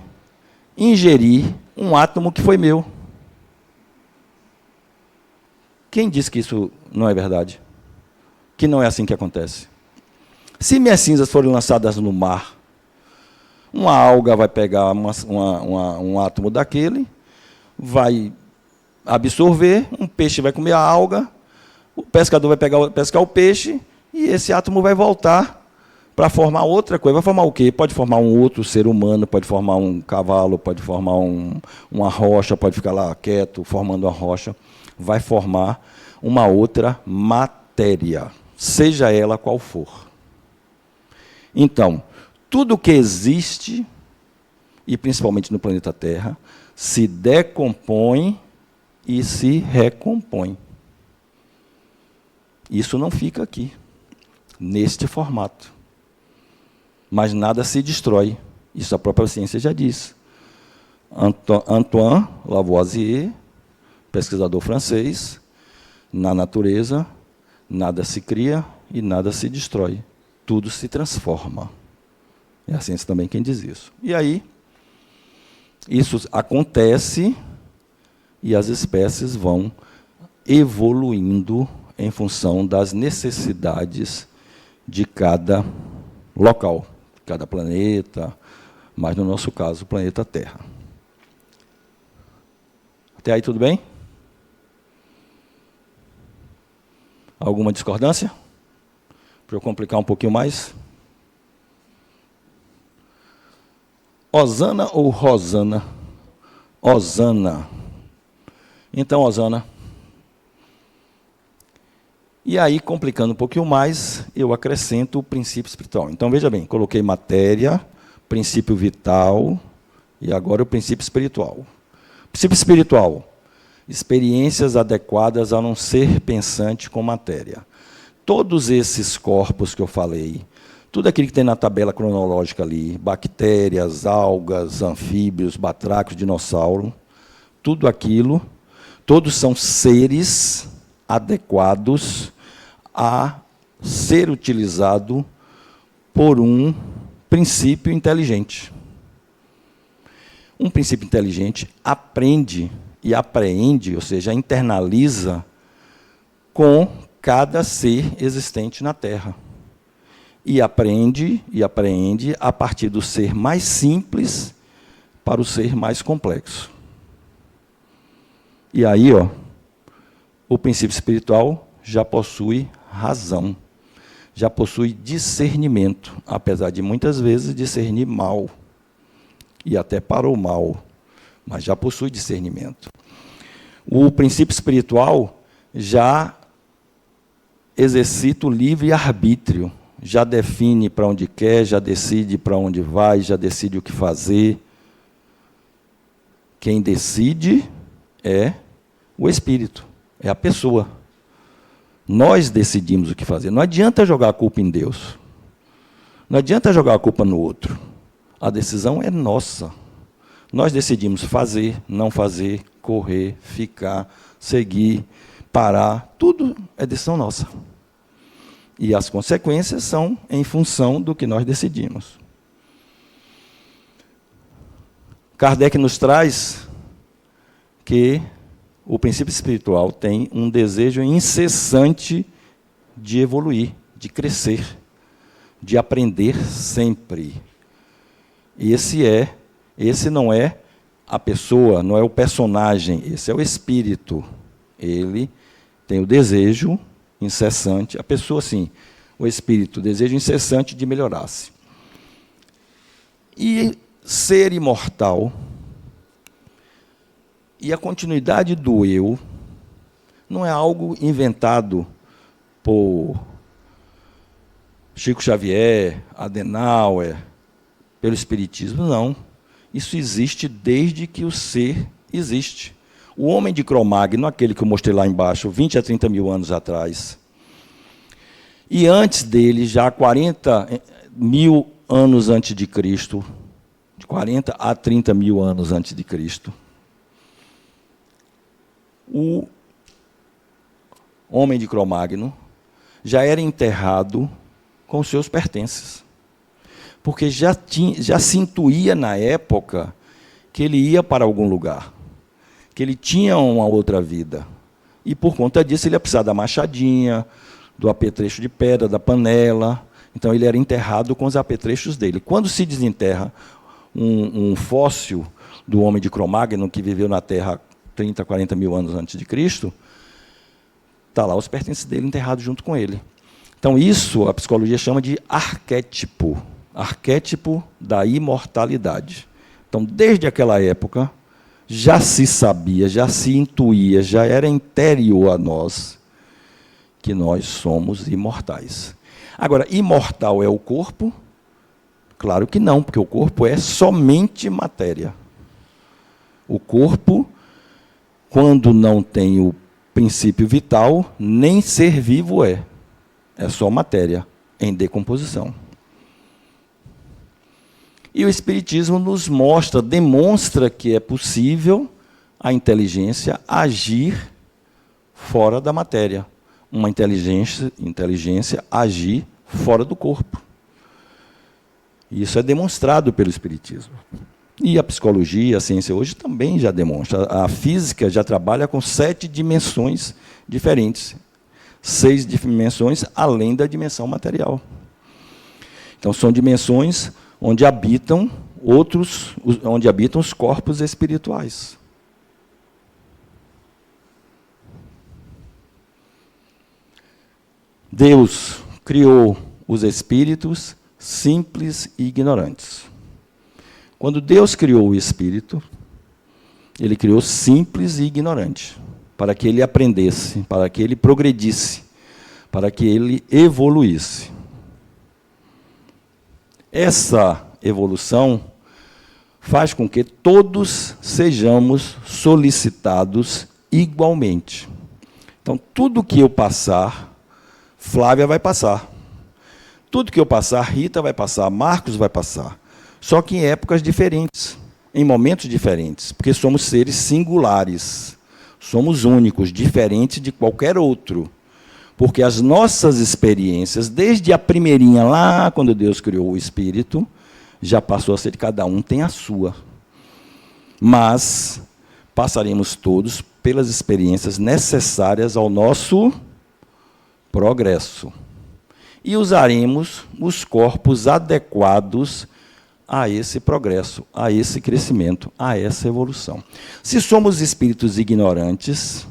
ingerir um átomo que foi meu. Quem disse que isso não é verdade? Que não é assim que acontece? Se minhas cinzas forem lançadas no mar, uma alga vai pegar um átomo daquele, vai absorver, um peixe vai comer a alga, o pescador vai pescar o peixe, e esse átomo vai voltar para formar outra coisa. Vai formar o quê? Pode formar um outro ser humano, pode formar um cavalo, pode formar uma rocha, pode ficar lá quieto, formando uma rocha. Vai formar uma outra matéria, seja ela qual for. Então, tudo que existe, e principalmente no planeta Terra, se decompõe e se recompõe. Isso não fica aqui, neste formato. Mas nada se destrói. Isso a própria ciência já diz. Antoine Lavoisier, pesquisador francês, na natureza, nada se cria e nada se destrói. Tudo se transforma. É a ciência também quem diz isso. E aí, isso acontece e as espécies vão evoluindo em função das necessidades de cada local, de cada planeta, mas no nosso caso, o planeta Terra. Até aí tudo bem? Alguma discordância? Para eu complicar um pouquinho mais? Osana ou Rosana? Osana. Então, Osana. E aí, complicando um pouquinho mais, eu acrescento o princípio espiritual. Então, veja bem, coloquei matéria, princípio vital, e agora o princípio espiritual. Princípio espiritual. Experiências adequadas a um ser pensante com matéria. Todos esses corpos que eu falei, tudo aquilo que tem na tabela cronológica ali, bactérias, algas, anfíbios, batracos, dinossauro, tudo aquilo, todos são seres adequados a ser utilizado por um princípio inteligente. Um princípio inteligente aprende e apreende, ou seja, internaliza com cada ser existente na Terra. E aprende a partir do ser mais simples para o ser mais complexo. E aí, o princípio espiritual já possui razão, já possui discernimento, apesar de muitas vezes discernir mal, e até para o mal, mas já possui discernimento. O princípio espiritual já exercita o livre-arbítrio, já define para onde quer, já decide para onde vai, já decide o que fazer. Quem decide é o espírito, é a pessoa. Nós decidimos o que fazer. Não adianta jogar a culpa em Deus. Não adianta jogar a culpa no outro. A decisão é nossa. Nós decidimos fazer, não fazer, correr, ficar, seguir, parar. Tudo é decisão nossa. E as consequências são em função do que nós decidimos. Kardec nos traz que o princípio espiritual tem um desejo incessante de evoluir, de crescer, de aprender sempre. Esse não é a pessoa, não é o personagem, esse é o espírito. Ele tem o desejo incessante, a pessoa sim, o espírito, o desejo incessante de melhorar-se. E ser imortal e a continuidade do eu não é algo inventado por Chico Xavier, Adenauer, pelo Espiritismo, não. Isso existe desde que o ser existe. O homem de Cro-Magnon, aquele que eu mostrei lá embaixo, 20 a 30 mil anos atrás, e antes dele, já 40 mil anos antes de Cristo, de 40 a 30 mil anos antes de Cristo, o homem de Cro-Magnon já era enterrado com seus pertences. Porque já se intuía na época que ele ia para algum lugar, que ele tinha uma outra vida. E, por conta disso, ele ia precisar da machadinha, do apetrecho de pedra, da panela. Então, ele era enterrado com os apetrechos dele. Quando se desenterra um fóssil do homem de Cro-Magnon, que viveu na Terra 30, 40 mil anos antes de Cristo, está lá os pertences dele enterrados junto com ele. Então, isso a psicologia chama de arquétipo. Arquétipo da imortalidade. Então, desde aquela época, já se sabia, já se intuía, já era interior a nós que nós somos imortais. Agora, imortal é o corpo? Claro que não, porque o corpo é somente matéria. O corpo, quando não tem o princípio vital, nem ser vivo é. É só matéria em decomposição. E o Espiritismo nos mostra, demonstra que é possível a inteligência agir fora da matéria. Uma inteligência agir fora do corpo. Isso é demonstrado pelo Espiritismo. E a psicologia, a ciência hoje também já demonstra. A física já trabalha com 7 dimensões diferentes. 6 dimensões além da dimensão material. Então, são dimensões onde habitam os corpos espirituais. Deus criou os espíritos simples e ignorantes. Quando Deus criou o espírito, ele criou simples e ignorante, para que ele aprendesse, para que ele progredisse, para que ele evoluísse. Essa evolução faz com que todos sejamos solicitados igualmente. Então, tudo que eu passar, Flávia vai passar. Tudo que eu passar, Rita vai passar, Marcos vai passar. Só que em épocas diferentes, em momentos diferentes, porque somos seres singulares, somos únicos, diferentes de qualquer outro. Porque as nossas experiências, desde a primeirinha lá, quando Deus criou o Espírito, já passou a ser de cada um, tem a sua. Mas passaremos todos pelas experiências necessárias ao nosso progresso. E usaremos os corpos adequados a esse progresso, a esse crescimento, a essa evolução. Se somos espíritos ignorantes,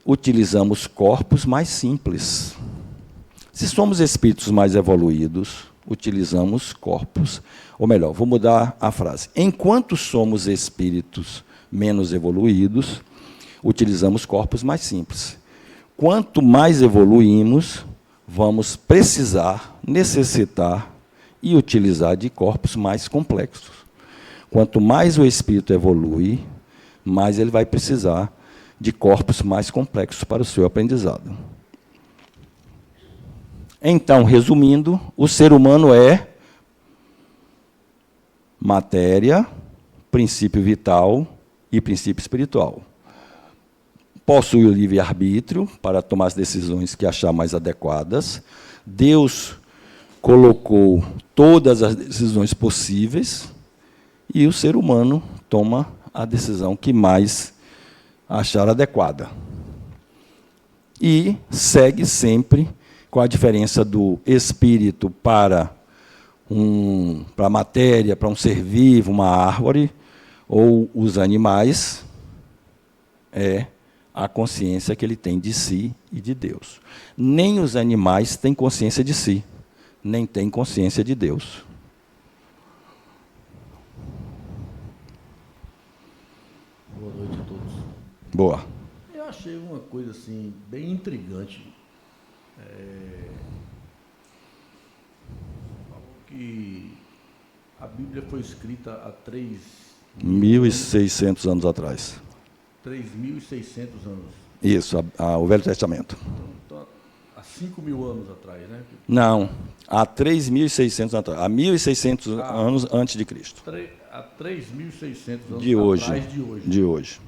utilizamos corpos mais simples. Se somos espíritos mais evoluídos, utilizamos corpos, ou melhor, vou mudar a frase. Enquanto somos espíritos menos evoluídos, utilizamos corpos mais simples. Quanto mais evoluímos, vamos precisar, necessitar e utilizar de corpos mais complexos. Quanto mais o espírito evolui, mais ele vai precisar de corpos mais complexos para o seu aprendizado. Então, resumindo, o ser humano é matéria, princípio vital e princípio espiritual. Possui o livre-arbítrio para tomar as decisões que achar mais adequadas. Deus colocou todas as decisões possíveis e o ser humano toma a decisão que mais achar adequada. E segue sempre com a diferença do espírito para a matéria, para um ser vivo, uma árvore, ou os animais, é a consciência que ele tem de si e de Deus. Nem os animais têm consciência de si, nem têm consciência de Deus. Boa noite a todos. Boa. Eu achei uma coisa assim, bem intrigante. Falou que a Bíblia foi escrita há 1.600 anos atrás. 3.600 anos. Isso, o Velho Testamento. Então, há 5.000 anos atrás, né? Não, há 3.600 anos atrás. Há 1.600 anos antes de Cristo. Há 3.600 anos De hoje. atrás de hoje. De hoje.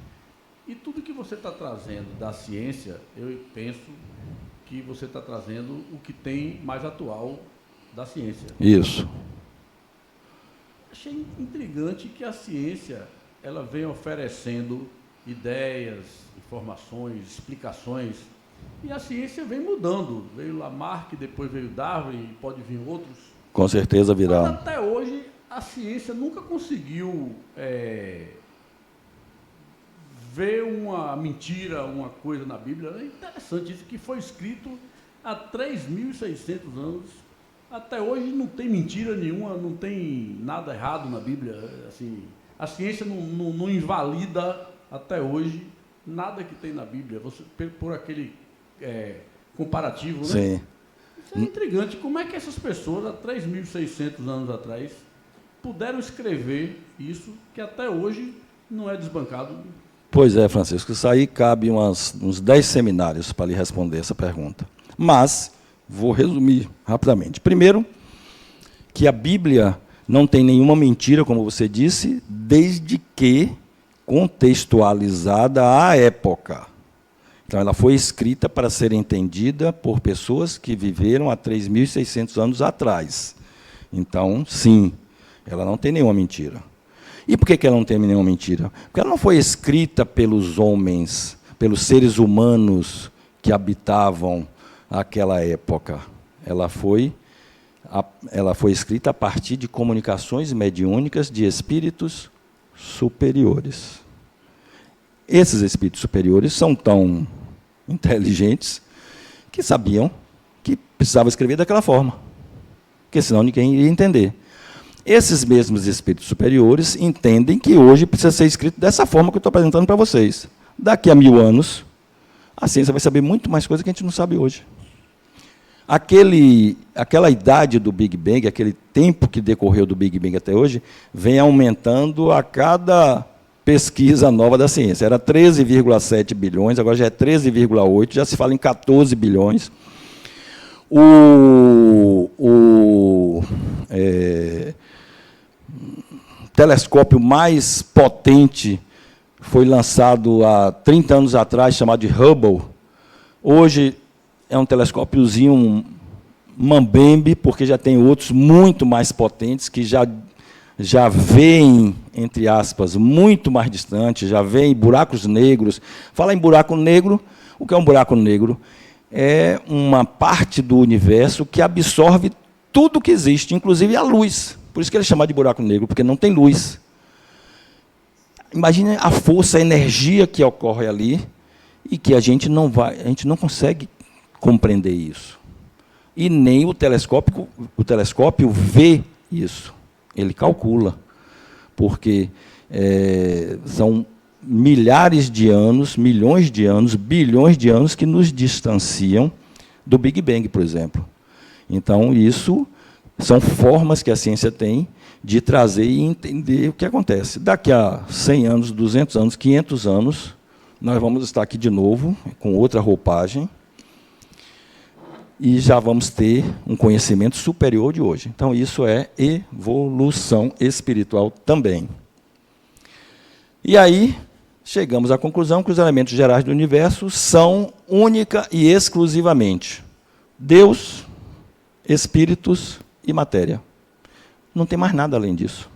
E tudo que você está trazendo da ciência, eu penso que você está trazendo o que tem mais atual da ciência. Isso. Achei intrigante que a ciência ela vem oferecendo ideias, informações, explicações, e a ciência vem mudando. Veio Lamarck, depois veio Darwin, pode vir outros. Com certeza virá. Mas até hoje a ciência nunca conseguiu ver uma mentira, uma coisa na Bíblia. É interessante isso, que foi escrito há 3.600 anos. Até hoje não tem mentira nenhuma, não tem nada errado na Bíblia. Assim, a ciência não invalida até hoje nada que tem na Bíblia, por aquele comparativo, né? Sim. Isso é intrigante. Como é que essas pessoas, há 3.600 anos atrás, puderam escrever isso, que até hoje não é desbancado? Pois é, Francisco, isso aí cabe uns 10 seminários para lhe responder essa pergunta. Mas vou resumir rapidamente. Primeiro, que a Bíblia não tem nenhuma mentira, como você disse, desde que contextualizada à época. Então, ela foi escrita para ser entendida por pessoas que viveram há 3.600 anos atrás. Então, sim, ela não tem nenhuma mentira. E por que ela não tem nenhuma mentira? Porque ela não foi escrita pelos homens, pelos seres humanos que habitavam aquela época. Ela foi escrita a partir de comunicações mediúnicas de espíritos superiores. Esses espíritos superiores são tão inteligentes que sabiam que precisavam escrever daquela forma, porque senão ninguém iria entender. Esses mesmos espíritos superiores entendem que hoje precisa ser escrito dessa forma que eu estou apresentando para vocês. Daqui a 1000 anos, a ciência vai saber muito mais coisa que a gente não sabe hoje. Aquela idade do Big Bang, aquele tempo que decorreu do Big Bang até hoje, vem aumentando a cada pesquisa nova da ciência. Era 13,7 bilhões, agora já é 13,8, já se fala em 14 bilhões. O telescópio mais potente foi lançado há 30 anos atrás, chamado de Hubble. Hoje é um telescópiozinho mambembe, porque já tem outros muito mais potentes, que já veem, entre aspas, muito mais distante, já veem buracos negros. Falar em buraco negro, o que é um buraco negro? É uma parte do universo que absorve tudo que existe, inclusive a luz. Por isso que ele é chamado de buraco negro, porque não tem luz. Imagine a força, a energia que ocorre ali e que a gente não consegue compreender isso. E nem o telescópio vê isso. Ele calcula. Porque são milhares de anos, milhões de anos, bilhões de anos que nos distanciam do Big Bang, por exemplo. Então, isso são formas que a ciência tem de trazer e entender o que acontece. Daqui a 100 anos, 200 anos, 500 anos, nós vamos estar aqui de novo, com outra roupagem, e já vamos ter um conhecimento superior de hoje. Então, isso é evolução espiritual também. E aí, chegamos à conclusão que os elementos gerais do universo são única e exclusivamente Deus, espíritos e matéria. Não tem mais nada além disso.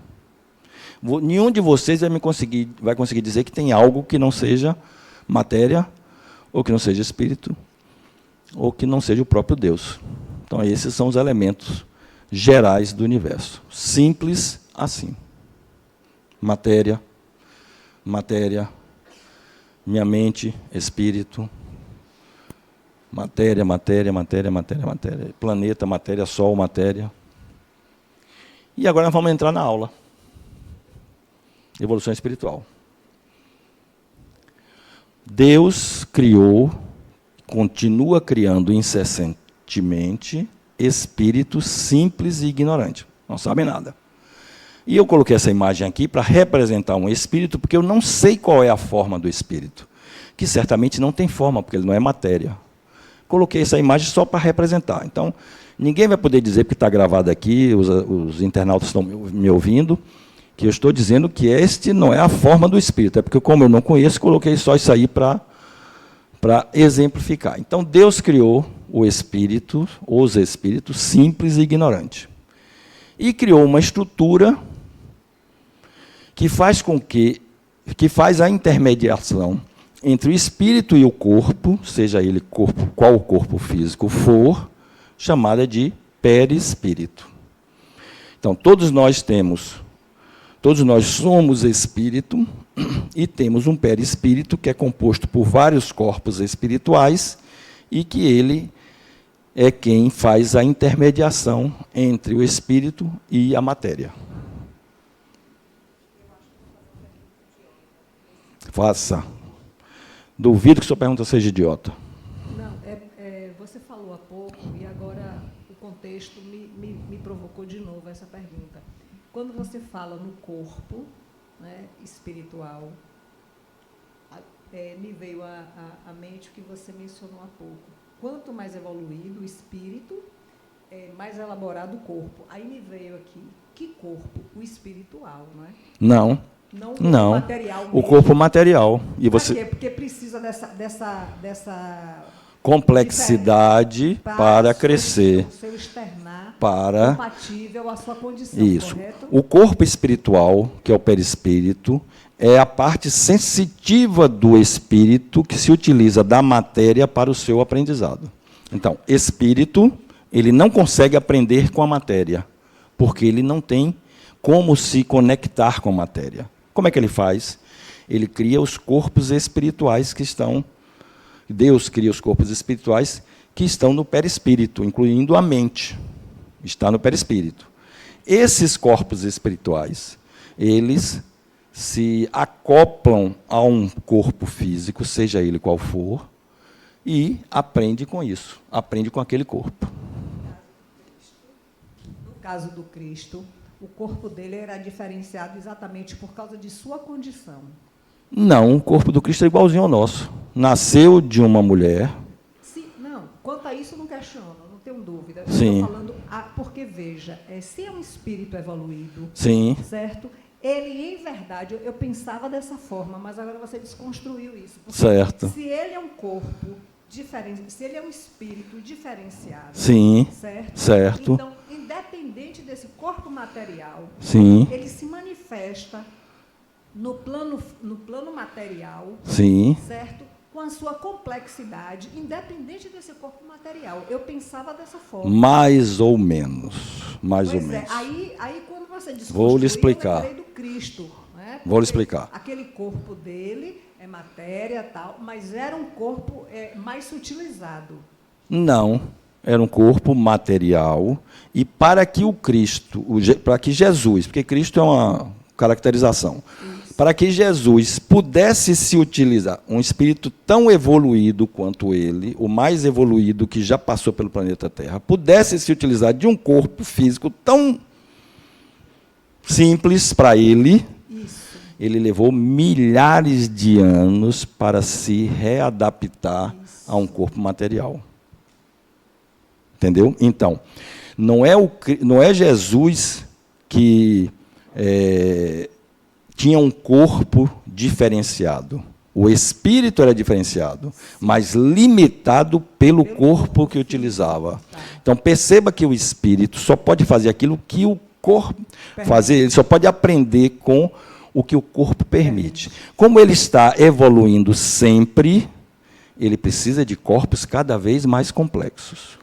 Nenhum de vocês vai conseguir dizer que tem algo que não seja matéria, ou que não seja espírito, ou que não seja o próprio Deus. Então, esses são os elementos gerais do universo. Simples assim. Matéria, minha mente, espírito, matéria, planeta, matéria, sol, matéria. E agora nós vamos entrar na aula. Evolução espiritual. Deus criou, continua criando incessantemente espíritos simples e ignorantes. Não sabem nada. E eu coloquei essa imagem aqui para representar um espírito, porque eu não sei qual é a forma do espírito, que certamente não tem forma, porque ele não é matéria. Coloquei essa imagem só para representar. Então, ninguém vai poder dizer, porque está gravado aqui, os internautas estão me ouvindo, que eu estou dizendo que este não é a forma do espírito. É porque, como eu não conheço, coloquei só isso aí para exemplificar. Então, Deus criou o espírito, os espíritos, simples e ignorantes. E criou uma estrutura que faz a intermediação entre o espírito e o corpo, seja ele qual o corpo físico for, chamada de perispírito. Então, todos nós somos espírito e temos um perispírito que é composto por vários corpos espirituais e que ele é quem faz a intermediação entre o espírito e a matéria. Faça. Duvido que sua pergunta seja idiota. Não, você falou há pouco e agora o contexto me provocou de novo essa pergunta. Quando você fala no corpo, né, espiritual, me veio à mente o que você mencionou há pouco. Quanto mais evoluído o espírito, mais elaborado o corpo. Aí me veio aqui, que corpo? O espiritual, não é? Não. Não. O material mesmo. O corpo material. E você... Por quê? Porque precisa dessa complexidade para crescer. O seu externar para compatível à sua condição, isso. Correto? O corpo espiritual, que é o perispírito, é a parte sensitiva do espírito que se utiliza da matéria para o seu aprendizado. Então, espírito, ele não consegue aprender com a matéria, porque ele não tem como se conectar com a matéria. Como é que ele faz? Ele cria os corpos espirituais que estão... Deus cria os corpos espirituais que estão no perispírito, incluindo a mente. Está no perispírito. Esses corpos espirituais, eles se acoplam a um corpo físico, seja ele qual for, e aprende com isso, aprende com aquele corpo. No caso do Cristo, o corpo dele era diferenciado exatamente por causa de sua condição. Não, o corpo do Cristo é igualzinho ao nosso. Nasceu de uma mulher. Sim, não, quanto a isso não questiono, não tenho dúvida. Sim. Estou falando, porque veja, se é um espírito evoluído, sim, certo? Ele, em verdade, eu pensava dessa forma, mas agora você desconstruiu isso. Certo. Se ele é um corpo diferente, se ele é um espírito diferenciado, sim, certo? Certo. Então, independente desse corpo material, sim, ele se manifesta no plano material, sim, certo? Com a sua complexidade, independente desse corpo material. Eu pensava dessa forma. Mais ou menos. Mais ou menos. Aí quando você vou lhe explicar. Eu lembrei do Cristo. Né? Vou lhe explicar. Aquele corpo dele é matéria tal, mas era um corpo mais sutilizado. Não. era um corpo material, e para que o Cristo, para que Jesus, porque Cristo é uma caracterização, para que Jesus pudesse se utilizar, um espírito tão evoluído quanto ele, o mais evoluído que já passou pelo planeta Terra, pudesse se utilizar de um corpo físico tão simples para ele, ele levou milhares de anos para se readaptar a um corpo material. Entendeu? Então, não é Jesus que tinha um corpo diferenciado. O espírito era diferenciado, mas limitado pelo corpo que utilizava. Então, perceba que o espírito só pode fazer aquilo que o corpo fazer, ele só pode aprender com o que o corpo permite. Como ele está evoluindo sempre, ele precisa de corpos cada vez mais complexos.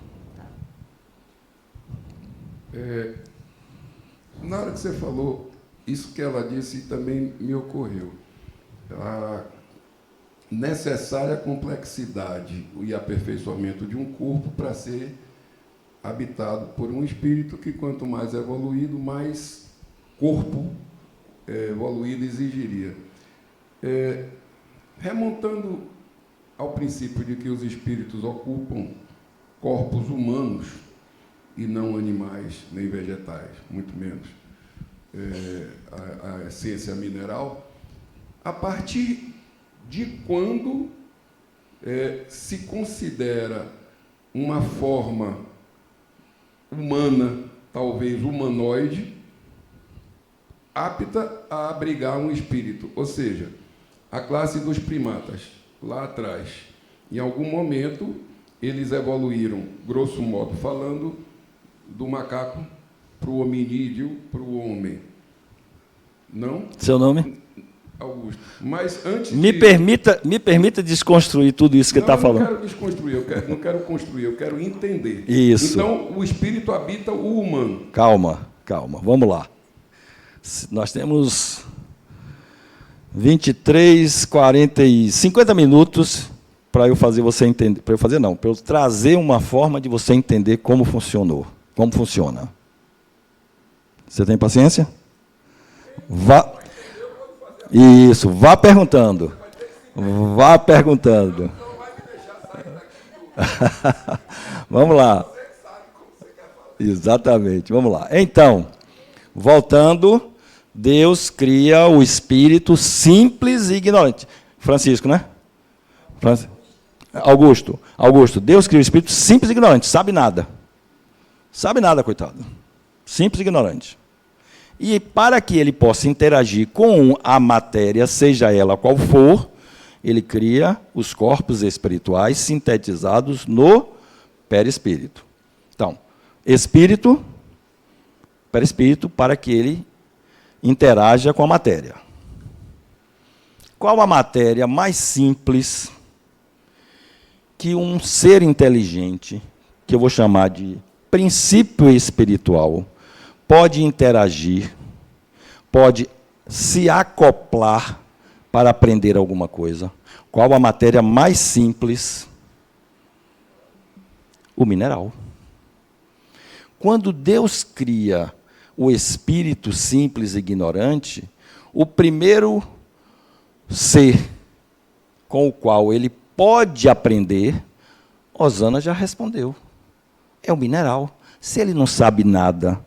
Na hora que você falou, isso que ela disse também me ocorreu. A necessária complexidade e aperfeiçoamento de um corpo para ser habitado por um espírito que, quanto mais evoluído, mais corpo evoluído exigiria. Remontando ao princípio de que os espíritos ocupam corpos humanos e não animais nem vegetais, muito menos a essência mineral, a partir de quando se considera uma forma humana, talvez humanoide, apta a abrigar um espírito, ou seja, a classe dos primatas, lá atrás. Em algum momento, eles evoluíram, grosso modo falando, do macaco para o hominídeo, para o homem. Não? Seu nome? Augusto. Mas antes me permita desconstruir tudo isso que está falando. Eu não quero desconstruir, não quero construir, eu quero entender. Isso. Então, o espírito habita o humano. Calma, vamos lá. Nós temos 23, 40 e 50 minutos para eu fazer você entender, para eu trazer uma forma de você entender como funcionou, como funciona. Você tem paciência? Isso, vá perguntando. Vamos lá. Exatamente, vamos lá. Então, voltando, Deus cria o espírito simples e ignorante. Francisco, né? Augusto, Deus cria o espírito simples e ignorante, sabe nada, coitado. Simples e ignorante. E para que ele possa interagir com a matéria, seja ela qual for, ele cria os corpos espirituais sintetizados no perispírito. Então, espírito, perispírito, para que ele interaja com a matéria. Qual a matéria mais simples que um ser inteligente, que eu vou chamar de princípio espiritual, pode interagir, pode se acoplar para aprender alguma coisa? Qual a matéria mais simples? O mineral. Quando Deus cria o espírito simples e ignorante, o primeiro ser com o qual ele pode aprender, Osana já respondeu. É o mineral. Se ele não sabe nada,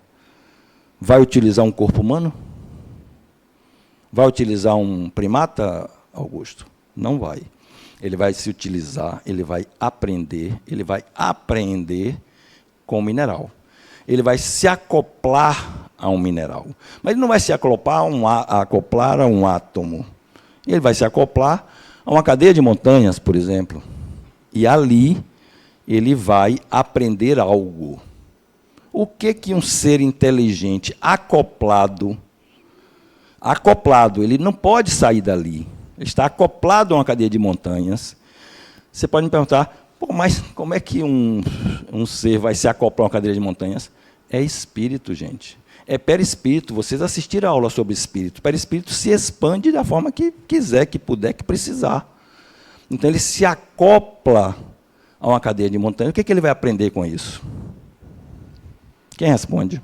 vai utilizar um corpo humano? Vai utilizar um primata, Augusto? Não vai. Ele vai se utilizar, ele vai aprender com o mineral. Ele vai se acoplar a um mineral. Mas ele não vai se acoplar a um átomo. Ele vai se acoplar a uma cadeia de montanhas, por exemplo. E ali ele vai aprender algo. O que um ser inteligente acoplado, ele não pode sair dali. Ele está acoplado a uma cadeia de montanhas. Você pode me perguntar, mas como é que um ser vai se acoplar a uma cadeia de montanhas? É espírito, gente. É perispírito. Vocês assistiram a aula sobre espírito. Perispírito se expande da forma que quiser, que puder, que precisar. Então, ele se acopla a uma cadeia de montanhas, o que ele vai aprender com isso? Quem responde?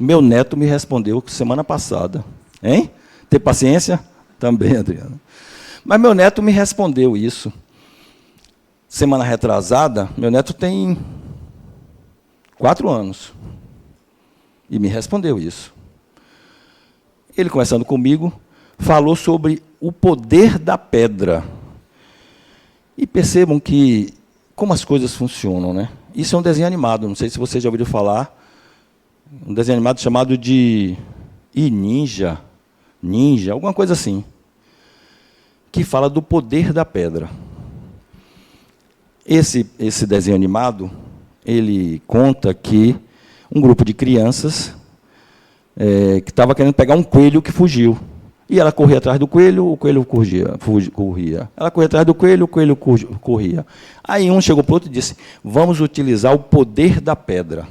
Meu neto me respondeu semana passada. Hein? Ter paciência? Também, Adriana. Mas meu neto me respondeu isso. Semana retrasada, meu neto tem 4 anos. E me respondeu isso. Ele, conversando comigo, falou sobre o poder da pedra. E percebam que, como as coisas funcionam, né? Isso é um desenho animado, não sei se vocês já ouviram falar. Um desenho animado chamado de Ninja, alguma coisa assim. Que fala do poder da pedra. Esse desenho animado, ele conta que um grupo de crianças que estava querendo pegar um coelho que fugiu. E ela corria atrás do coelho, o coelho corria. Ela corria atrás do coelho, o coelho corria. Aí um chegou para o outro e disse, vamos utilizar o poder da pedra.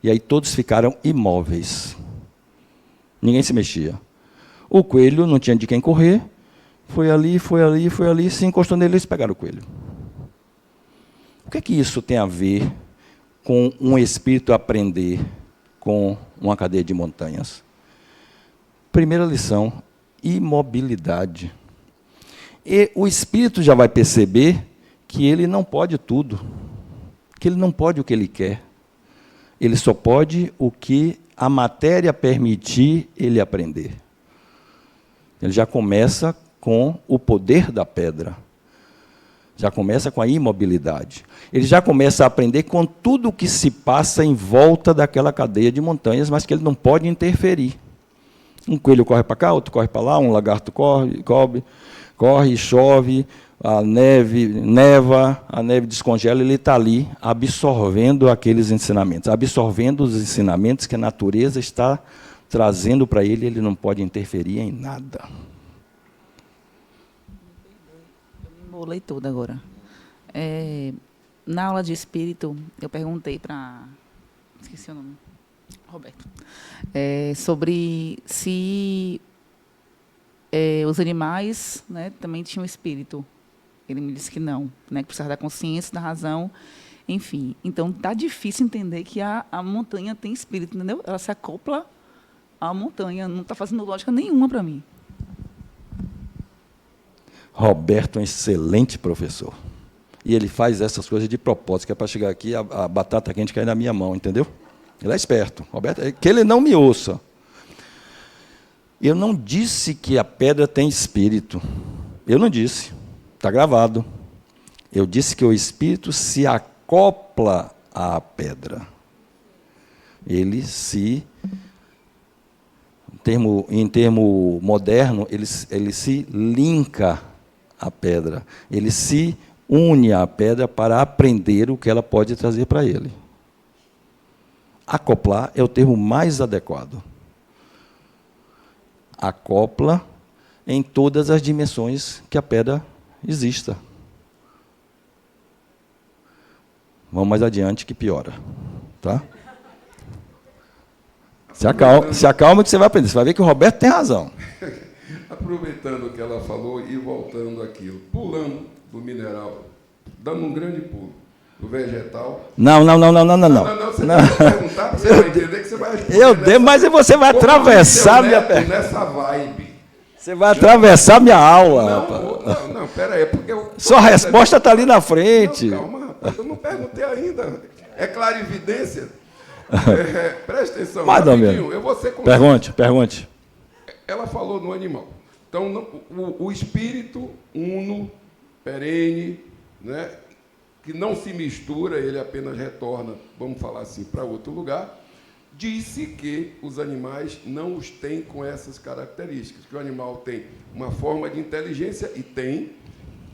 E aí todos ficaram imóveis. Ninguém se mexia. O coelho não tinha de quem correr, foi ali, se encostou nele e eles pegaram o coelho. O que é que isso tem a ver com um espírito aprender com uma cadeia de montanhas? Primeira lição, imobilidade. E o espírito já vai perceber que ele não pode tudo, que ele não pode o que ele quer. Ele só pode o que a matéria permitir ele aprender. Ele já começa com o poder da pedra. Já começa com a imobilidade. Ele já começa a aprender com tudo o que se passa em volta daquela cadeia de montanhas, mas que ele não pode interferir. Um coelho corre para cá, outro corre para lá, um lagarto corre, chove, a neve neva, a neve descongela, ele está ali absorvendo aqueles ensinamentos, absorvendo os ensinamentos que a natureza está trazendo para ele não pode interferir em nada. Eu me embolei toda agora. Na aula de espírito, eu perguntei para... Esqueci o nome. Roberto. Sobre se os animais, né, também tinham espírito. Ele me disse que não, né, que precisava da consciência, da razão, enfim. Então, está difícil entender que a montanha tem espírito, entendeu? Ela se acopla à montanha, não está fazendo lógica nenhuma para mim. Roberto é um excelente professor. E ele faz essas coisas de propósito, que é para chegar aqui, a batata quente cair na minha mão, entendeu? Ele é esperto. Roberto, que ele não me ouça. Eu não disse que a pedra tem espírito. Eu não disse. Está gravado. Eu disse que o espírito se acopla à pedra. Ele se... Em termo moderno, ele se linka à pedra. Ele se une à pedra para aprender o que ela pode trazer para ele. Acoplar é o termo mais adequado. Acopla em todas as dimensões que a pedra exista. Vamos mais adiante que piora. Tá? Se acalma que você vai aprender. Você vai ver que o Roberto tem razão. Aproveitando o que ela falou e voltando àquilo, pulando do mineral, dando um grande pulo do vegetal. Não. Você vai perguntar, você vai entender que você vai responder. Mas você vai atravessar minha pergunta. Nessa vibe. Você vai atravessar minha aula. Não, pera aí, porque sua resposta está ali na frente. Não, calma, rapaz, eu não perguntei ainda. É clarividência? Presta atenção, rapidinho, eu vou ser Pergunte. Ela falou no animal. Então, o espírito uno, perene, né, que não se mistura, ele apenas retorna, vamos falar assim, para outro lugar, disse que os animais não os têm com essas características, que o animal tem uma forma de inteligência, e tem,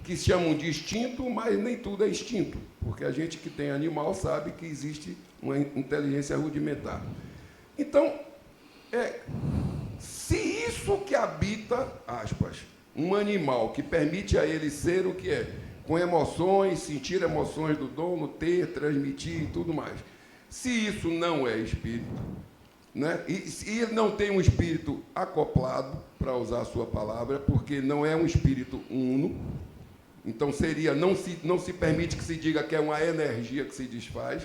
que se chamam de instinto, mas nem tudo é instinto, porque a gente que tem animal sabe que existe uma inteligência rudimentar. Então, se isso que habita, aspas, um animal que permite a ele ser o que é, com emoções, sentir emoções do dono, ter, transmitir e tudo mais, se isso não é espírito, né, e ele não tem um espírito acoplado, para usar a sua palavra, porque não é um espírito uno, Então, seria, não se permite que se diga que é uma energia que se desfaz.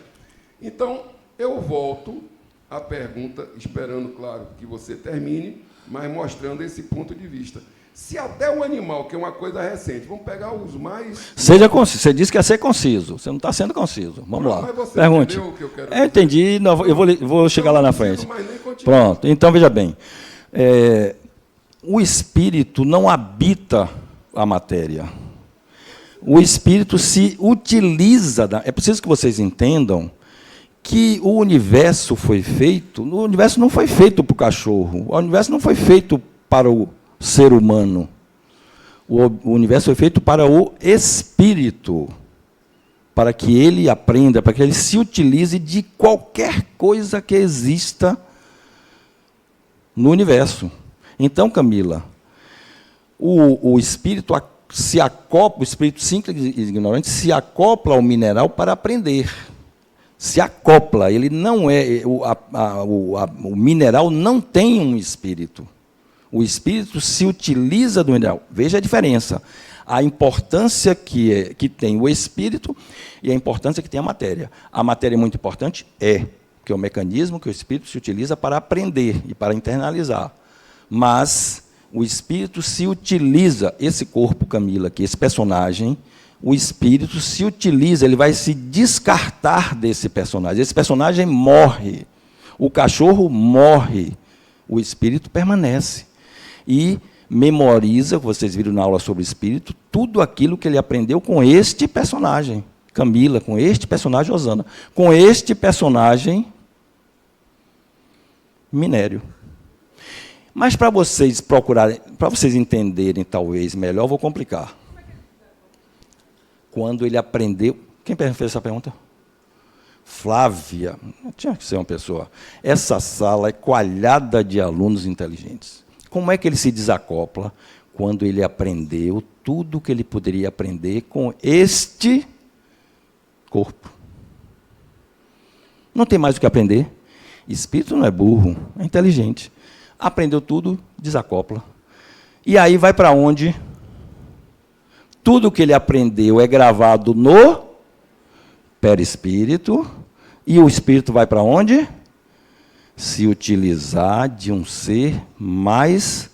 Então, eu volto à pergunta, esperando, claro, que você termine, mas mostrando esse ponto de vista. Se até o animal, que é uma coisa recente, vamos pegar os mais... Seja conciso. Você disse que ia ser conciso. Você não está sendo conciso. Vamos lá. Mas você Pergunte. entendeu o que eu quero Eu entendi. Não, eu vou chegar lá na frente. Mas nem continua. Pronto. Então, veja bem. O espírito não habita a matéria. O espírito se utiliza... É preciso que vocês entendam que o universo foi feito... O universo não foi feito para o cachorro. O universo não foi feito para o ser humano. O universo foi feito para o espírito, para que ele aprenda, para que ele se utilize de qualquer coisa que exista no universo. Então, Camila, o espírito se acopla, o espírito simples e ignorante se acopla ao mineral para aprender. Se acopla, ele não é... O mineral não tem um espírito. O espírito se utiliza do mineral. Veja a diferença. A importância que tem o espírito e a importância que tem a matéria. A matéria é muito importante? É, que é o mecanismo que o espírito se utiliza para aprender e para internalizar. Mas o espírito se utiliza, esse corpo, Camila, que esse personagem, o espírito se utiliza, ele vai se descartar desse personagem. Esse personagem morre. O cachorro morre. O espírito permanece. E memoriza, vocês viram na aula sobre espírito, tudo aquilo que ele aprendeu com este personagem, Camila, com este personagem, Osana, com este personagem, Minério. Mas para vocês procurarem, para vocês entenderem talvez melhor, eu vou complicar. Quando ele aprendeu... Quem fez essa pergunta? Flávia. Tinha que ser uma pessoa. Essa sala é coalhada de alunos inteligentes. Como é que ele se desacopla? Quando ele aprendeu tudo o que ele poderia aprender com este corpo. Não tem mais o que aprender. Espírito não é burro, é inteligente. Aprendeu tudo, desacopla. E aí vai para onde? Tudo o que ele aprendeu é gravado no perispírito. E o espírito vai para onde? Se utilizar de um ser mais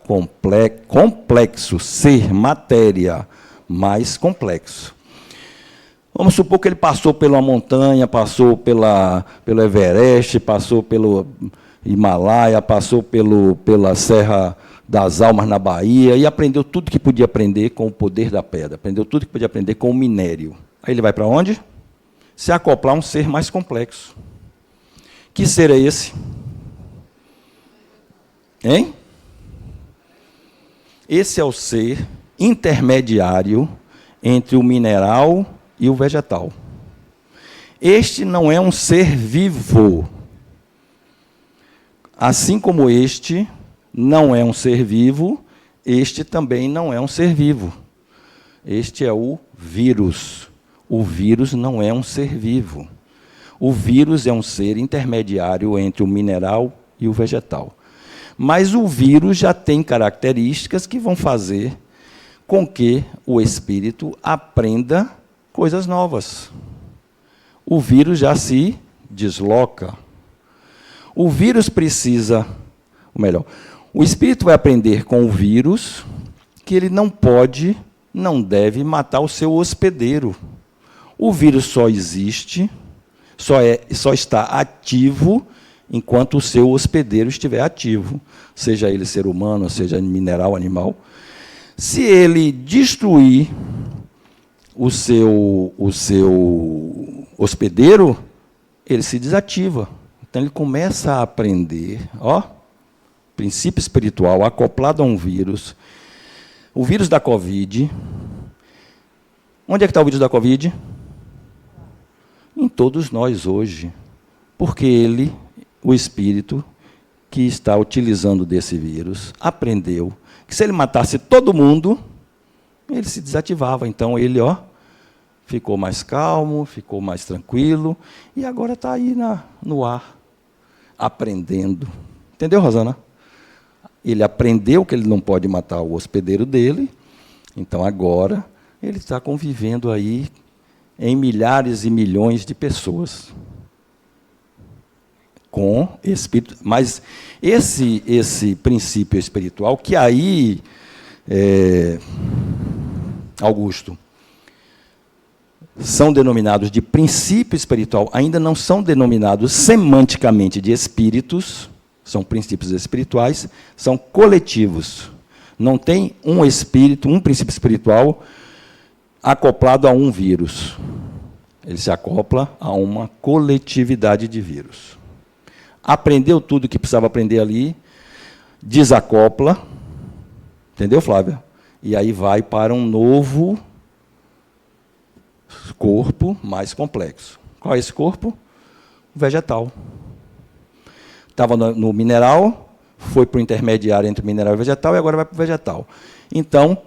complexo, ser, matéria, mais complexo. Vamos supor que ele passou pela montanha, passou pelo Everest, passou pelo Himalaia, passou pela Serra das Almas na Bahia e aprendeu tudo que podia aprender com o poder da pedra, aprendeu tudo que podia aprender com o minério. Aí ele vai para onde? Se acoplar a um ser mais complexo. Que ser é esse? Hein? Esse é o ser intermediário entre o mineral e o vegetal. Este não é um ser vivo. Assim como este não é um ser vivo, este também não é um ser vivo. Este é o vírus. O vírus não é um ser vivo. O vírus é um ser intermediário entre o mineral e o vegetal. Mas o vírus já tem características que vão fazer com que o espírito aprenda coisas novas. O vírus já se desloca. O vírus precisa, ou melhor, o espírito vai aprender com o vírus que ele não pode, não deve matar o seu hospedeiro. O vírus só existe, só está ativo enquanto o seu hospedeiro estiver ativo, seja ele ser humano, seja mineral, animal. Se ele destruir o seu hospedeiro, ele se desativa. Então ele começa a aprender, princípio espiritual acoplado a um vírus. O vírus da Covid. Onde é que está o vírus da Covid? Em todos nós hoje. Porque ele, o espírito que está utilizando desse vírus, aprendeu que se ele matasse todo mundo, ele se desativava. Então ele, ficou mais calmo, ficou mais tranquilo, e agora está aí no ar, aprendendo. Entendeu, Rosana? Ele aprendeu que ele não pode matar o hospedeiro dele, então agora Ele está convivendo aí em milhares e milhões de pessoas com espírito. Mas esse princípio espiritual, que aí, Augusto, são denominados de princípio espiritual, ainda não são denominados semanticamente de espíritos, são princípios espirituais, são coletivos. Não tem um espírito, um princípio espiritual acoplado a um vírus. Ele se acopla a uma coletividade de vírus. Aprendeu tudo o que precisava aprender ali, desacopla, entendeu, Flávia? E aí vai para um novo corpo mais complexo. Qual é esse corpo? O vegetal. Estava no mineral, foi para o intermediário entre o mineral e o vegetal, e agora vai para o vegetal. Então,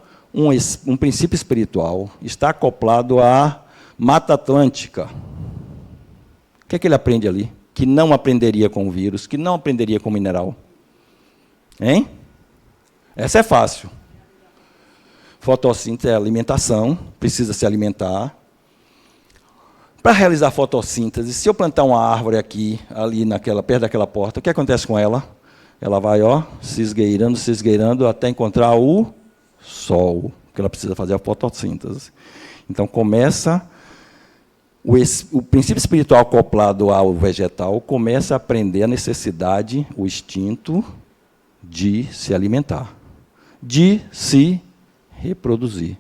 um princípio espiritual está acoplado à Mata Atlântica. O que é que ele aprende ali? Que não aprenderia com o vírus, que não aprenderia com o mineral. Hein? Essa é fácil. Fotossíntese é alimentação, precisa se alimentar. Para realizar fotossíntese, se eu plantar uma árvore aqui, ali perto daquela porta, o que acontece com ela? Ela vai, se esgueirando até encontrar o sol, que ela precisa fazer a fotossíntese. Então começa o princípio espiritual acoplado ao vegetal, começa a aprender a necessidade, o instinto de se alimentar, de se reproduzir,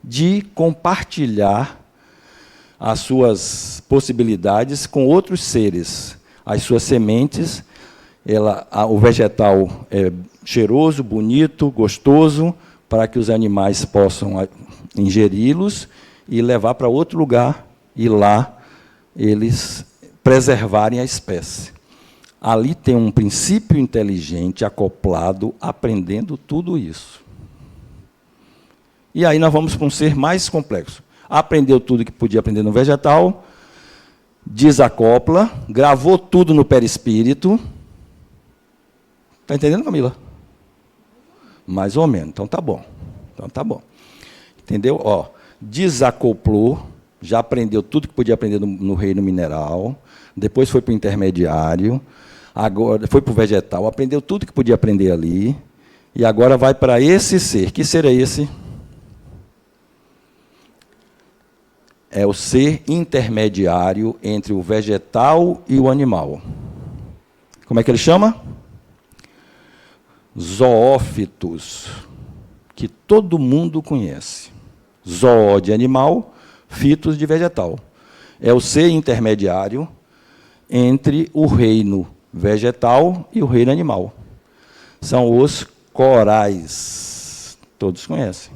de compartilhar as suas possibilidades com outros seres. As suas sementes, o vegetal é cheiroso, bonito, gostoso, para que os animais possam ingeri-los e levar para outro lugar, e lá eles preservarem a espécie. Ali tem um princípio inteligente acoplado, aprendendo tudo isso. E aí nós vamos para um ser mais complexo. Aprendeu tudo que podia aprender no vegetal, desacopla, gravou tudo no perispírito. Está entendendo, Camila? Mais ou menos. Então tá bom. Entendeu? Desacoplou, já aprendeu tudo que podia aprender no reino mineral, depois foi para o intermediário, agora foi para o vegetal, aprendeu tudo que podia aprender ali, e agora vai para esse ser. Que ser é esse? É o ser intermediário entre o vegetal e o animal. Como é que ele chama? Zoófitos, que todo mundo conhece. Zoó de animal, fitos de vegetal. É o ser intermediário entre o reino vegetal e o reino animal. São os corais. Todos conhecem.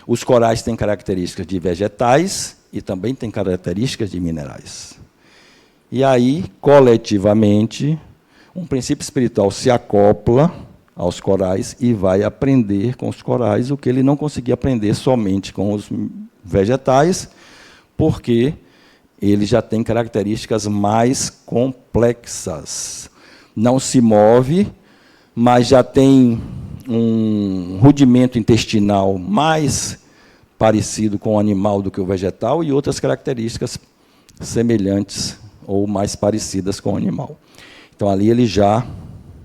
Os corais têm características de vegetais e também têm características de minerais. E aí, coletivamente, um princípio espiritual se acopla aos corais e vai aprender com os corais o que ele não conseguia aprender somente com os vegetais, porque ele já tem características mais complexas. Não se move, mas já tem um rudimento intestinal mais parecido com o animal do que o vegetal e outras características semelhantes ou mais parecidas com o animal. Então, ali ele já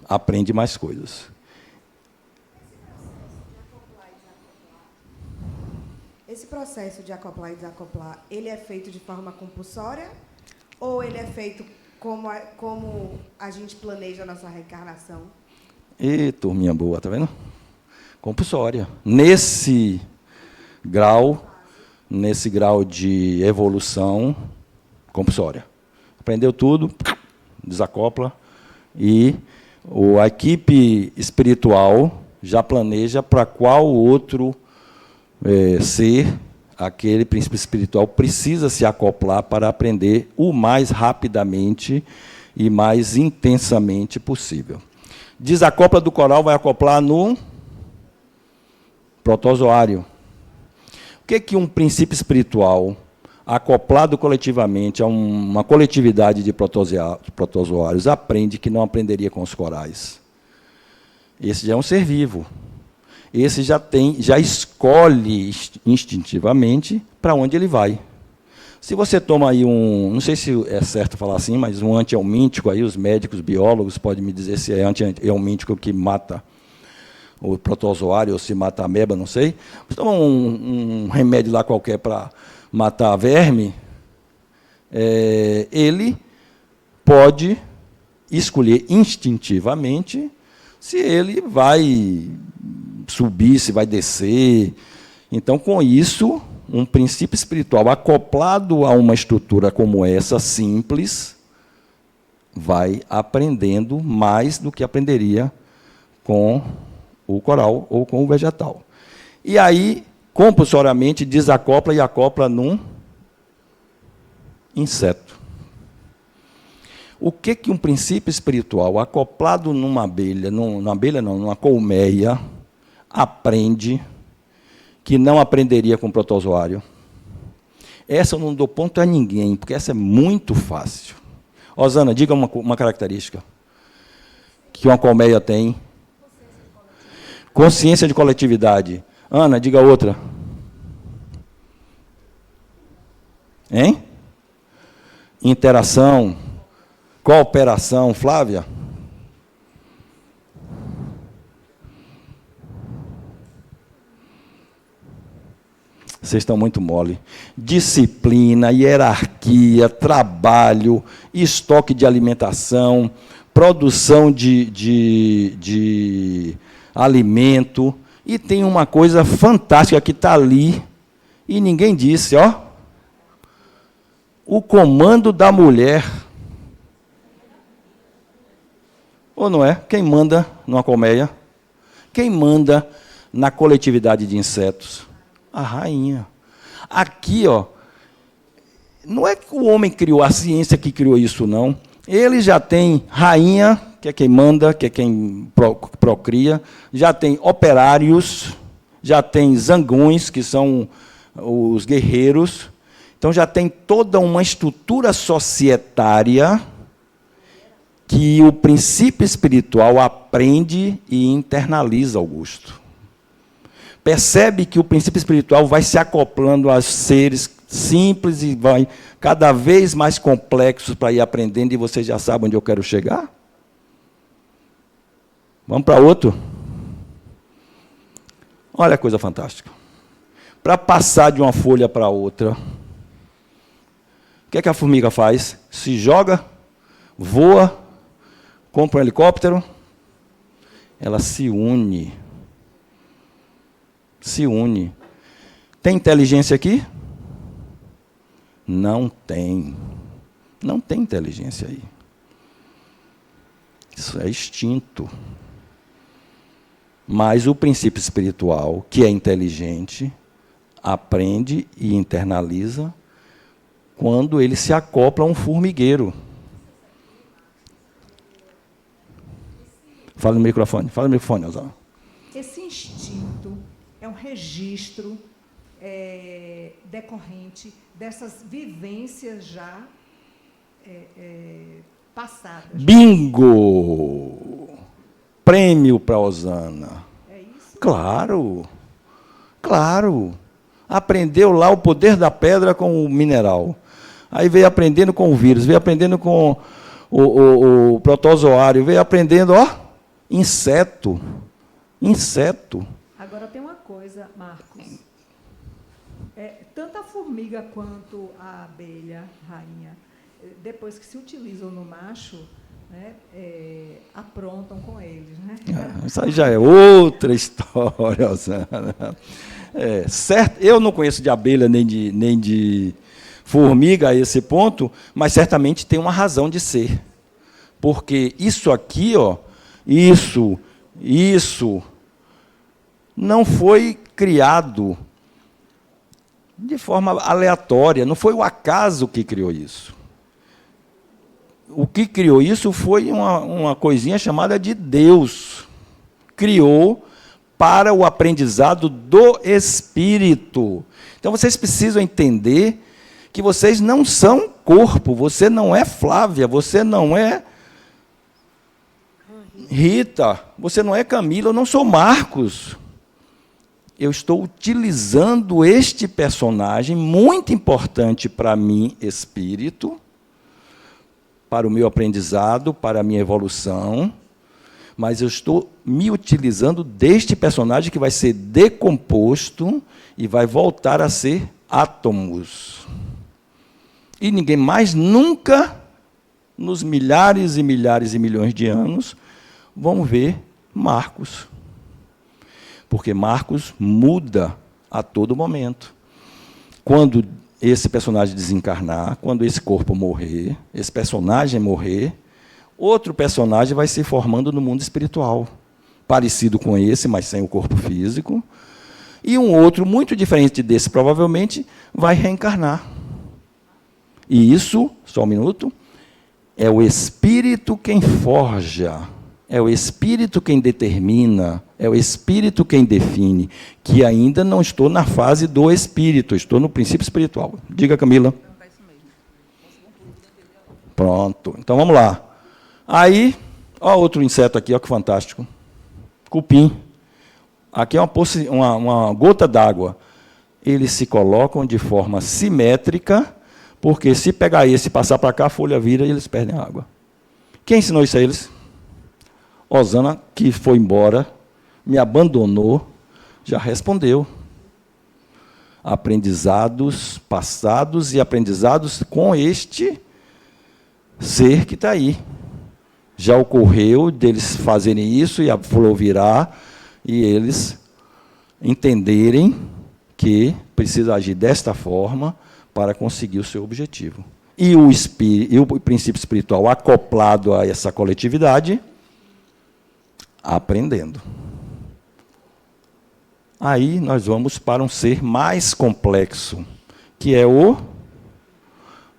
aprende mais coisas. Esse processo de acoplar e desacoplar, ele é feito de forma compulsória ou ele é feito como a gente planeja a nossa reencarnação? E turminha boa, tá vendo? Compulsória. Nesse grau de evolução, compulsória. Aprendeu tudo, desacopla, e a equipe espiritual já planeja para qual outro ser aquele princípio espiritual precisa se acoplar para aprender o mais rapidamente e mais intensamente possível. Desacopla do coral, vai acoplar no protozoário. O que um princípio espiritual acoplado coletivamente a uma coletividade de protozoários aprende que não aprenderia com os corais? Esse já é um ser vivo. esse já escolhe instintivamente para onde ele vai. Se você toma aí não sei se é certo falar assim, mas um antihelmíntico, aí os médicos, biólogos podem me dizer se é antihelmíntico que mata o protozoário ou se mata a ameba, não sei. Você toma um remédio lá qualquer para matar verme, ele pode escolher instintivamente se ele vai subir, se vai descer. Então, com isso, um princípio espiritual acoplado a uma estrutura como essa, simples, vai aprendendo mais do que aprenderia com o coral ou com o vegetal. E aí, compulsoriamente, desacopla e acopla num inseto. O que um princípio espiritual acoplado numa abelha, numa colmeia, aprende que não aprenderia com o protozoário? Essa eu não dou ponto a ninguém, porque essa é muito fácil. Osana, diga uma característica que uma colmeia tem. Consciência de coletividade. Ana, diga outra. Hein? Interação, cooperação. Flávia? Vocês estão muito mole. Disciplina, hierarquia, trabalho, estoque de alimentação, produção de alimento. E tem uma coisa fantástica que está ali, e ninguém disse, ó. O comando da mulher. Ou não é? Quem manda numa colmeia? Quem manda na coletividade de insetos? A rainha. Aqui, ó, não é que o homem criou, a ciência que criou isso, não. Ele já tem rainha, que é quem manda, que é quem procria, já tem operários, já tem zangões, que são os guerreiros. Então, já tem toda uma estrutura societária que o princípio espiritual aprende e internaliza, Augusto. Percebe que o princípio espiritual vai se acoplando a seres simples e vai cada vez mais complexos para ir aprendendo, e vocês já sabem onde eu quero chegar? Vamos para outro? Olha a coisa fantástica. Para passar de uma folha para outra, o que é que a formiga faz? Se joga, voa, compra um helicóptero, ela se une. Se une. Tem inteligência aqui? Não tem. Não tem inteligência aí. Isso é instinto. Mas o princípio espiritual, que é inteligente, aprende e internaliza quando ele se acopla a um formigueiro. Fala no microfone, Osana. Esse instinto é um registro decorrente dessas vivências já passadas. Bingo! Prêmio para Osana. É isso? Claro, claro. Aprendeu lá o poder da pedra com o mineral. Aí veio aprendendo com o vírus, veio aprendendo com o protozoário, veio aprendendo, ó, inseto. Inseto. Agora tem uma coisa, Marcos. Tanto a formiga quanto a abelha rainha, depois que se utilizam no macho, né, aprontam com eles. Né? Isso aí já é outra história, Osana. Certo, eu não conheço de abelha nem de formiga a esse ponto, mas certamente tem uma razão de ser. Porque isso aqui, ó, isso não foi criado de forma aleatória, não foi o acaso que criou isso. O que criou isso foi uma coisinha chamada de Deus. Criou para o aprendizado do Espírito. Então, vocês precisam entender que vocês não são corpo, você não é Flávia, você não é Rita, você não é Camila, eu não sou Marcos. eu estou utilizando este personagem, muito importante para mim, espírito, para o meu aprendizado, para a minha evolução, mas eu estou me utilizando deste personagem que vai ser decomposto e vai voltar a ser átomos. E ninguém mais nunca, nos milhares e milhares e milhões de anos, vão ver Marcos. Porque Marcos muda a todo momento. Quando esse personagem desencarnar, quando esse corpo morrer, esse personagem morrer, outro personagem vai se formando no mundo espiritual, parecido com esse, mas sem o corpo físico, e um outro, muito diferente desse, provavelmente, vai reencarnar. E isso, só um minuto, é o espírito quem forja, é o espírito quem determina, é o espírito quem define, que ainda não estou na fase do espírito, estou no princípio espiritual. Diga, Camila. Pronto, então vamos lá. Aí, ó, outro inseto aqui, ó, que fantástico. Cupim. Aqui é uma gota d'água. Eles se colocam de forma simétrica, porque se pegar esse e passar para cá, a folha vira e eles perdem a água. Quem ensinou isso a eles? Osana, que foi embora, me abandonou, já respondeu. Aprendizados passados e aprendizados com este ser que está aí. Já ocorreu deles fazerem isso e a flor virar e eles entenderem que precisa agir desta forma para conseguir o seu objetivo. E o princípio espiritual acoplado a essa coletividade, aprendendo. Aí nós vamos para um ser mais complexo, que é o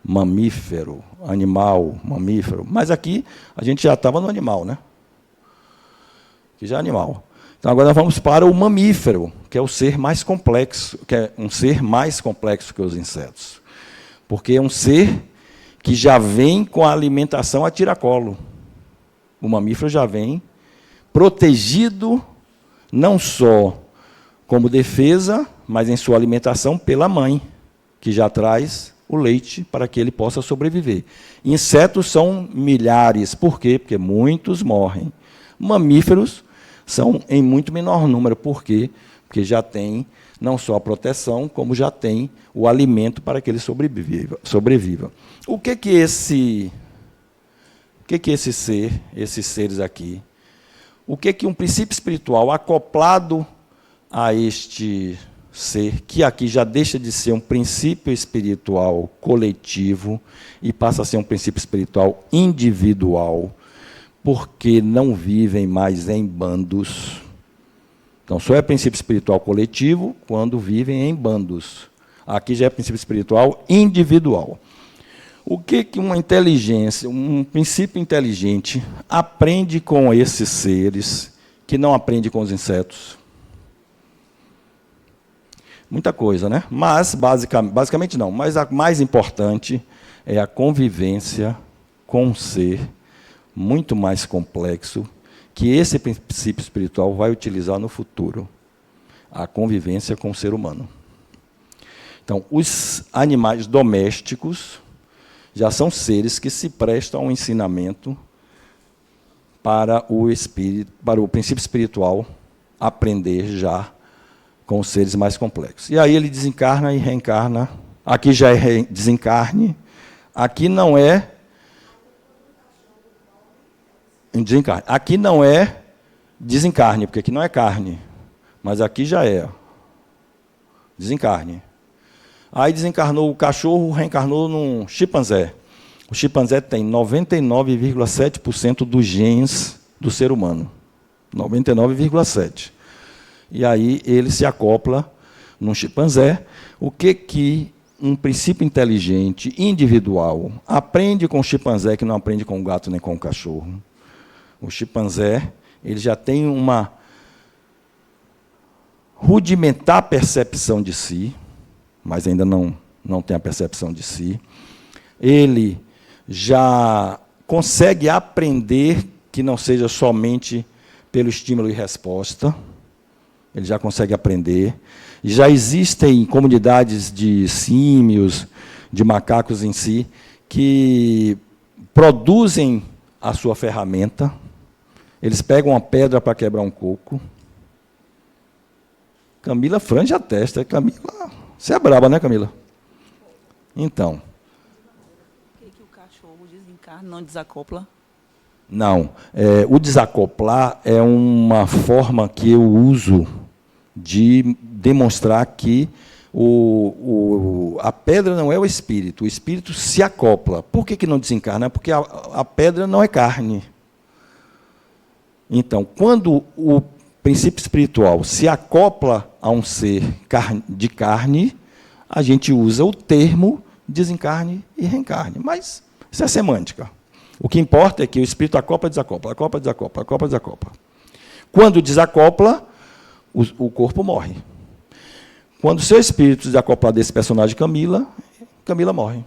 mamífero, animal, mamífero. Mas aqui a gente já estava no animal, né? Aqui já é animal. Então agora nós vamos para o mamífero, que é o ser mais complexo, que é um ser mais complexo que os insetos. Porque é um ser que já vem com a alimentação a tiracolo. O mamífero já vem protegido não só como defesa, mas em sua alimentação pela mãe, que já traz o leite para que ele possa sobreviver. Insetos são milhares. Por quê? Porque muitos morrem. Mamíferos são em muito menor número. Por quê? Porque já tem não só a proteção, como já tem o alimento para que ele sobreviva. O que que esse ser, esses seres aqui, o que um princípio espiritual acoplado a este ser, que aqui já deixa de ser um princípio espiritual coletivo e passa a ser um princípio espiritual individual, porque não vivem mais em bandos. Então, só é princípio espiritual coletivo quando vivem em bandos. Aqui já é princípio espiritual individual. O que uma inteligência, um princípio inteligente, aprende com esses seres que não aprende com os insetos? Muita coisa, né? Mas, basicamente não. Mas a mais importante é a convivência com um ser muito mais complexo que esse princípio espiritual vai utilizar no futuro. A convivência com o ser humano. Então, os animais domésticos já são seres que se prestam ao ensinamento para o princípio espiritual aprender já com os seres mais complexos. E aí ele desencarna e reencarna. Aqui já é desencarne. Aqui não é desencarne. Aqui não é desencarne, porque aqui não é carne. Mas aqui já é desencarne. Aí desencarnou o cachorro, reencarnou num chimpanzé. O chimpanzé tem 99,7% dos genes do ser humano. 99,7%. E aí ele se acopla num chimpanzé. O que um princípio inteligente, individual, aprende com o chimpanzé que não aprende com o gato nem com o cachorro? O chimpanzé, ele já tem uma rudimentar percepção de si, mas ainda não tem a percepção de si. Ele já consegue aprender que não seja somente pelo estímulo e resposta, ele já consegue aprender. Já existem comunidades de símios, de macacos em si, que produzem a sua ferramenta. Eles pegam uma pedra para quebrar um coco. Camila frange a testa. Camila, você é braba, né, Camila? Então. Por que o cachorro desencarna, não desacopla? Não. O desacoplar é uma forma que eu uso de demonstrar que a pedra não é o espírito se acopla. Por que não desencarna? Porque a pedra não é carne. Então, quando o princípio espiritual se acopla a um ser de carne, a gente usa o termo desencarne e reencarne. Mas isso é semântica. O que importa é que o espírito acopla e desacopla, acopla, desacopla, acopla, desacopla. Quando desacopla, o corpo morre. Quando o seu espírito desacoplar desse personagem Camila, Camila morre.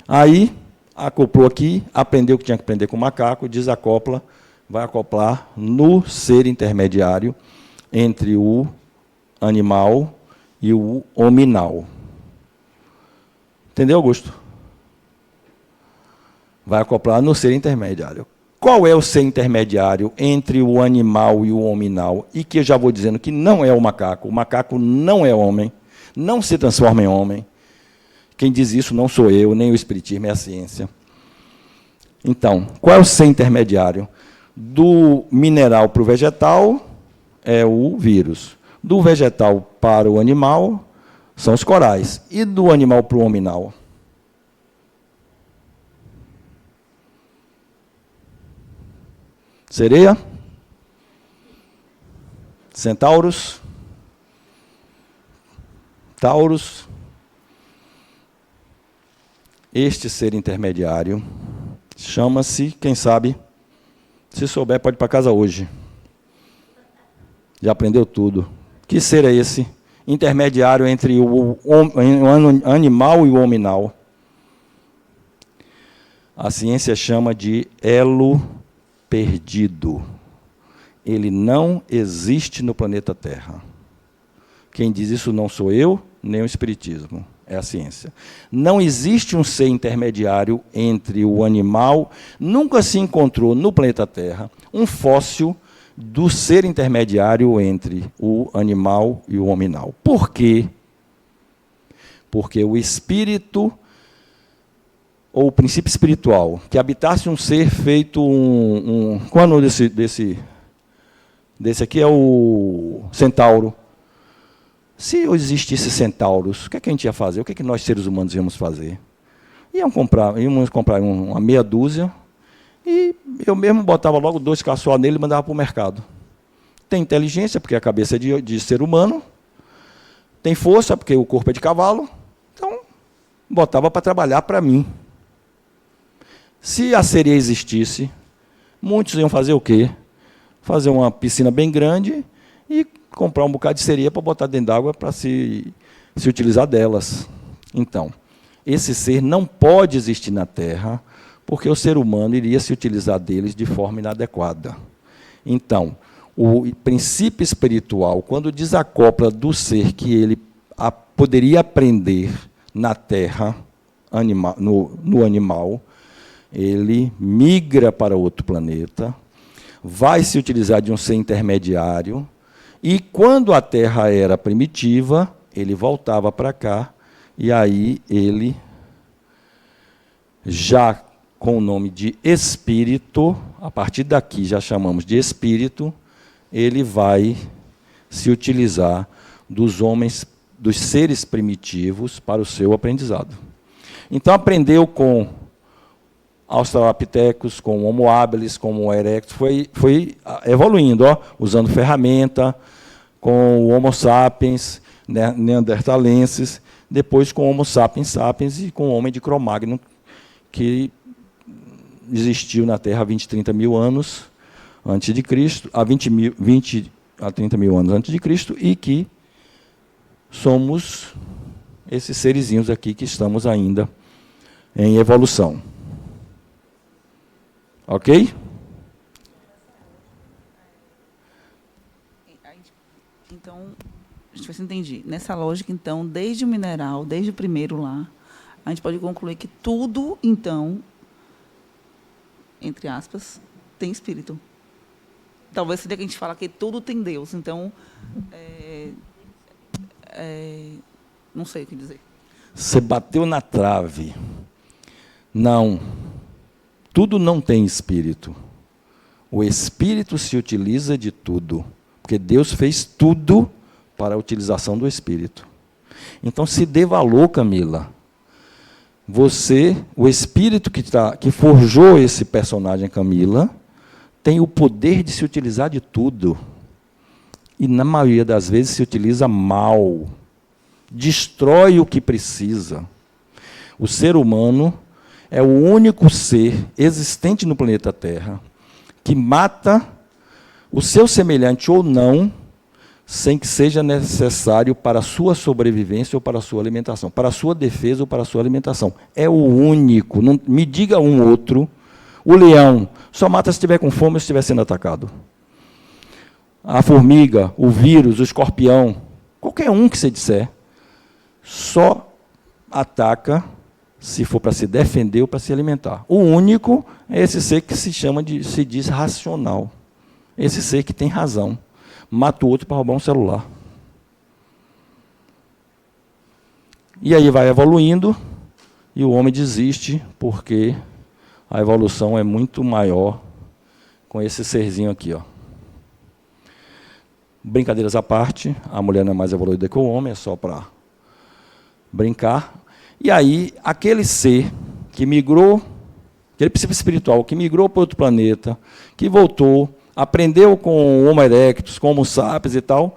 Aí, acoplou aqui, aprendeu o que tinha que aprender com o macaco, desacopla, vai acoplar no ser intermediário entre o animal e o hominal. Entendeu, Augusto? Vai acoplar no ser intermediário. Qual é o ser intermediário entre o animal e o hominal? E que eu já vou dizendo que não é o macaco não é homem, não se transforma em homem. Quem diz isso não sou eu, nem o espiritismo, é a ciência. Então, qual é o ser intermediário? Do mineral para o vegetal é o vírus. Do vegetal para o animal são os corais. E do animal para o hominal? Sereia? Centauros? Tauros? Este ser intermediário chama-se, quem sabe, se souber, pode ir para casa hoje. Já aprendeu tudo. Que ser é esse? Intermediário entre o animal e o hominal. A ciência chama de elo perdido. Ele não existe no planeta Terra. Quem diz isso não sou eu, nem o espiritismo. É a ciência. Não existe um ser intermediário entre o animal. Nunca se encontrou no planeta Terra um fóssil do ser intermediário entre o animal e o hominal. Por quê? Porque o espírito, ou o princípio espiritual, que habitasse um ser feito qual é o nome desse aqui? É o centauro. Se existisse centauros, o que é que a gente ia fazer? O que é que nós, seres humanos, íamos fazer? Íamos comprar uma meia dúzia, e eu mesmo botava logo 2 caçoar nele e mandava para o mercado. Tem inteligência, porque a cabeça é de ser humano. Tem força, porque o corpo é de cavalo. Então, botava para trabalhar para mim. Se a sereia existisse, muitos iam fazer o quê? Fazer uma piscina bem grande e comprar um bocado de sereia para botar dentro d'água para se utilizar delas. Então, esse ser não pode existir na Terra, porque o ser humano iria se utilizar deles de forma inadequada. Então, o princípio espiritual, quando desacopla do ser que ele poderia aprender na Terra, no animal, ele migra para outro planeta, vai se utilizar de um ser intermediário, e quando a Terra era primitiva, ele voltava para cá, e aí ele, já com o nome de espírito, a partir daqui já chamamos de espírito, ele vai se utilizar dos homens, dos seres primitivos para o seu aprendizado. Então aprendeu com Australopithecus, com o Homo habilis, com o Homo erectus, foi evoluindo, usando ferramenta, com o Homo sapiens, neandertalenses, depois com o Homo sapiens sapiens e com o homem de Cro-Magnon, que existiu na Terra há 20, 30 mil anos antes de Cristo, há 20 a 30 mil anos antes de Cristo, e que somos esses serizinhos aqui que estamos ainda em evolução. Ok? Então, deixa eu ver se eu entendi. Nessa lógica, então, desde o mineral, desde o primeiro lá, a gente pode concluir que tudo, então, entre aspas, tem espírito. Talvez seja que a gente fala que tudo tem Deus. Então, não sei o que dizer. Você bateu na trave. Não. Tudo não tem espírito. O espírito se utiliza de tudo. Porque Deus fez tudo para a utilização do espírito. Então, se dê valor, Camila. Você, o espírito que forjou esse personagem, Camila, tem o poder de se utilizar de tudo. E, na maioria das vezes, se utiliza mal. Destrói o que precisa. O ser humano é o único ser existente no planeta Terra que mata o seu semelhante ou não, sem que seja necessário para a sua sobrevivência ou para a sua alimentação, para a sua defesa ou para a sua alimentação. É o único. Não me diga um outro. O leão só mata se estiver com fome ou se estiver sendo atacado. A formiga, o vírus, o escorpião, qualquer um que você disser, só ataca se for para se defender ou para se alimentar. O único é esse ser que se diz racional. Esse ser que tem razão. Mata o outro para roubar um celular. E aí vai evoluindo, e o homem desiste, porque a evolução é muito maior com esse serzinho aqui. Ó. Brincadeiras à parte, a mulher não é mais evoluída que o homem, é só para brincar. E aí, aquele ser que migrou, aquele princípio espiritual que migrou para outro planeta, que voltou, aprendeu com o Homo erectus, com o Homo sapiens e tal,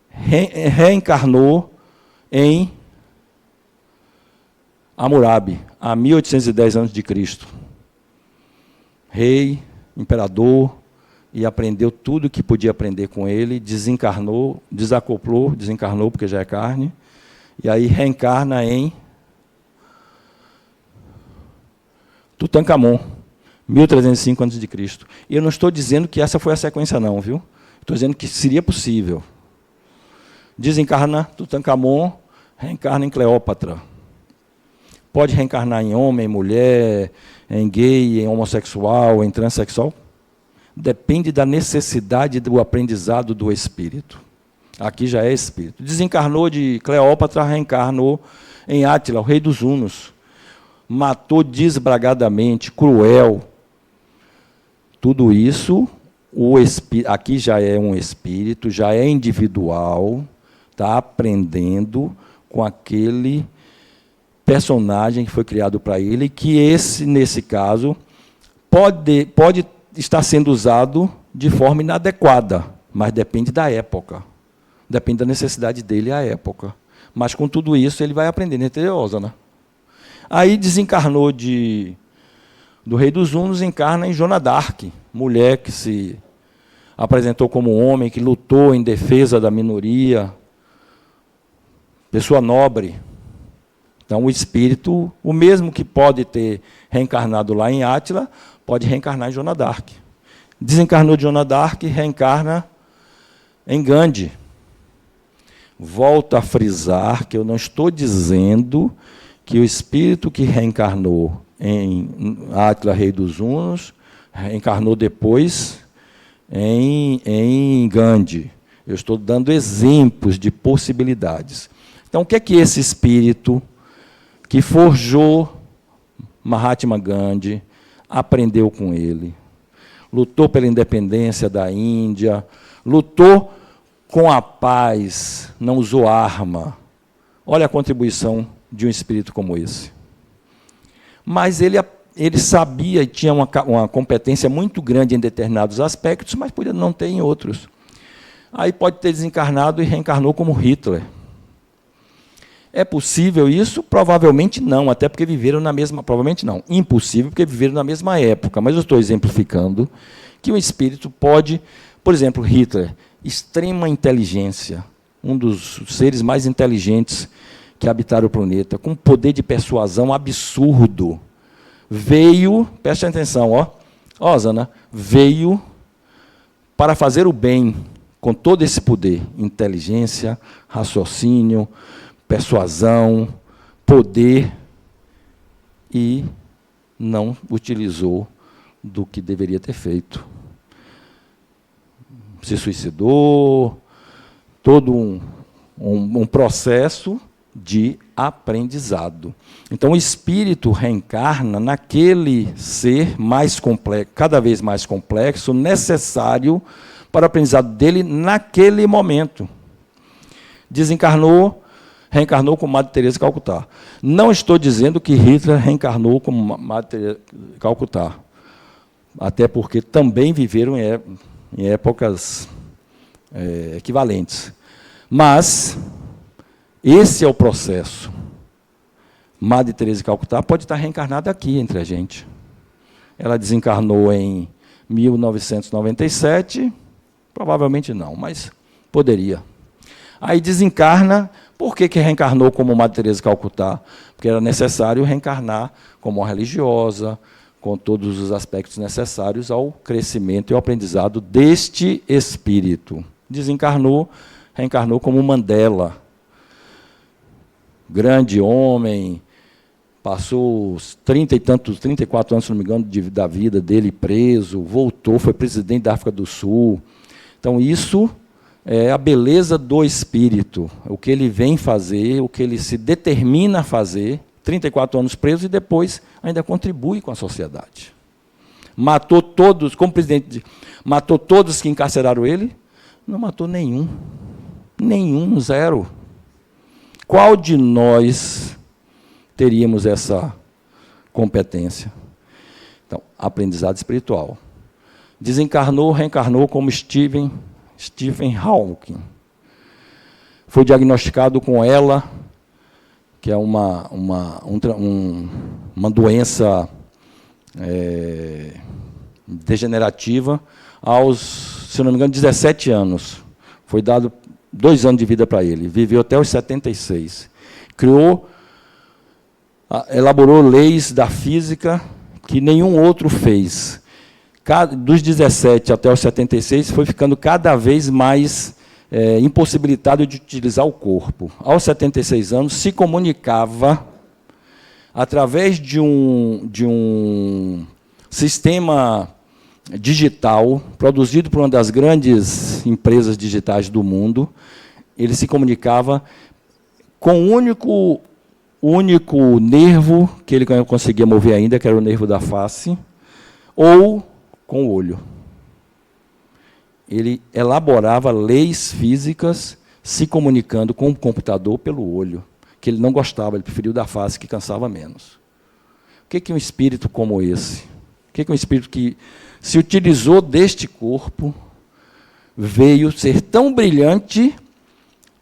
reencarnou em Hammurabi, há 1810 a.C. Rei, imperador, e aprendeu tudo o que podia aprender com ele, desencarnou, desacoplou, desencarnou porque já é carne, e aí reencarna em Tutankhamon, 1305 a.C. E eu não estou dizendo que essa foi a sequência, não, viu? Estou dizendo que seria possível. Desencarna Tutankhamon, reencarna em Cleópatra. Pode reencarnar em homem, em mulher, em gay, em homossexual, em transexual. Depende da necessidade do aprendizado do espírito. Aqui já é espírito. Desencarnou de Cleópatra, reencarnou em Átila, o rei dos Hunos. Matou desbragadamente, cruel. Tudo isso, aqui já é um espírito, já é individual, está aprendendo com aquele personagem que foi criado para ele, que nesse caso, pode estar sendo usado de forma inadequada, mas depende da época. Depende da necessidade dele à época. Mas com tudo isso, ele vai aprendendo, entendeu, né? Aí desencarnou do rei dos Hunos, encarna em Joana d'Arc, mulher que se apresentou como homem, que lutou em defesa da minoria, pessoa nobre. Então, o espírito, o mesmo que pode ter reencarnado lá em Átila, pode reencarnar em Joana d'Arc. Desencarnou de Joana d'Arc, reencarna em Gandhi. Volto a frisar que eu não estou dizendo que o espírito que reencarnou em Átila, rei dos Hunos, reencarnou depois em Gandhi. Eu estou dando exemplos de possibilidades. Então, o que é que esse espírito que forjou Mahatma Gandhi aprendeu com ele? Lutou pela independência da Índia, lutou com a paz, não usou arma. Olha a contribuição de um espírito como esse. Mas ele sabia e tinha uma competência muito grande em determinados aspectos, mas podia não ter em outros. Aí pode ter desencarnado e reencarnou como Hitler. É possível isso? Provavelmente não, até porque viveram na mesma... Provavelmente não, impossível, porque viveram na mesma época. Mas eu estou exemplificando que um espírito pode... Por exemplo, Hitler, extrema inteligência, um dos seres mais inteligentes que habitaram o planeta, com poder de persuasão absurdo, veio, preste atenção, Zana, veio para fazer o bem, com todo esse poder, inteligência, raciocínio, persuasão, poder, e não utilizou do que deveria ter feito. Se suicidou, todo um processo de aprendizado. Então, o espírito reencarna naquele ser mais complexo, cada vez mais complexo, necessário para o aprendizado dele naquele momento. Desencarnou, reencarnou como Madre Teresa de Calcutá. Não estou dizendo que Hitler reencarnou como Madre Teresa de Calcutá, até porque também viveram em épocas equivalentes. Mas esse é o processo. Madre Teresa de Calcutá pode estar reencarnada aqui entre a gente. Ela desencarnou em 1997, provavelmente não, mas poderia. Aí desencarna. Por que reencarnou como Madre Teresa de Calcutá? Porque era necessário reencarnar como uma religiosa, com todos os aspectos necessários ao crescimento e ao aprendizado deste espírito. Desencarnou, reencarnou como Mandela. Grande homem, passou os 34 anos, se não me engano, da vida dele preso, voltou, foi presidente da África do Sul. Então, isso é a beleza do espírito, o que ele vem fazer, o que ele se determina a fazer, 34 anos preso, e depois ainda contribui com a sociedade. Matou todos, como presidente, matou todos que encarceraram ele? Não matou nenhum. Nenhum, zero. Qual de nós teríamos essa competência? Então, aprendizado espiritual. Desencarnou, reencarnou como Stephen Hawking. Foi diagnosticado com ela, que é uma doença degenerativa, aos, se não me engano, 17 anos. Foi dado 2 anos de vida para ele. Viveu até os 76. Elaborou leis da física que nenhum outro fez. Dos 17 até os 76, foi ficando cada vez mais impossibilitado de utilizar o corpo. Aos 76 anos, se comunicava através de um sistema digital, produzido por uma das grandes empresas digitais do mundo. Ele se comunicava com o único nervo que ele conseguia mover ainda, que era o nervo da face, ou com o olho. Ele elaborava leis físicas se comunicando com o computador pelo olho, que ele não gostava, ele preferiu da face, que cansava menos. O que é um espírito como esse? O que é um espírito que se utilizou deste corpo, veio ser tão brilhante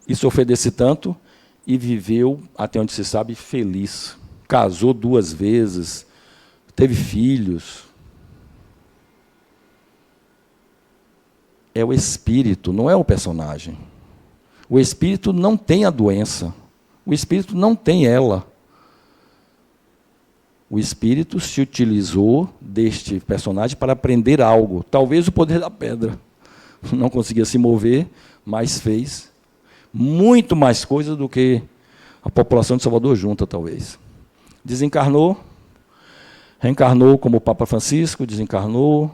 e sofrer desse tanto, e viveu, até onde se sabe, feliz. Casou 2 vezes, teve filhos. É o espírito, não é o personagem. O espírito não tem a doença. O espírito não tem ela. O espírito se utilizou deste personagem para aprender algo. Talvez o poder da pedra. Não conseguia se mover, mas fez muito mais coisa do que a população de Salvador junta, talvez. Desencarnou, reencarnou como o Papa Francisco, desencarnou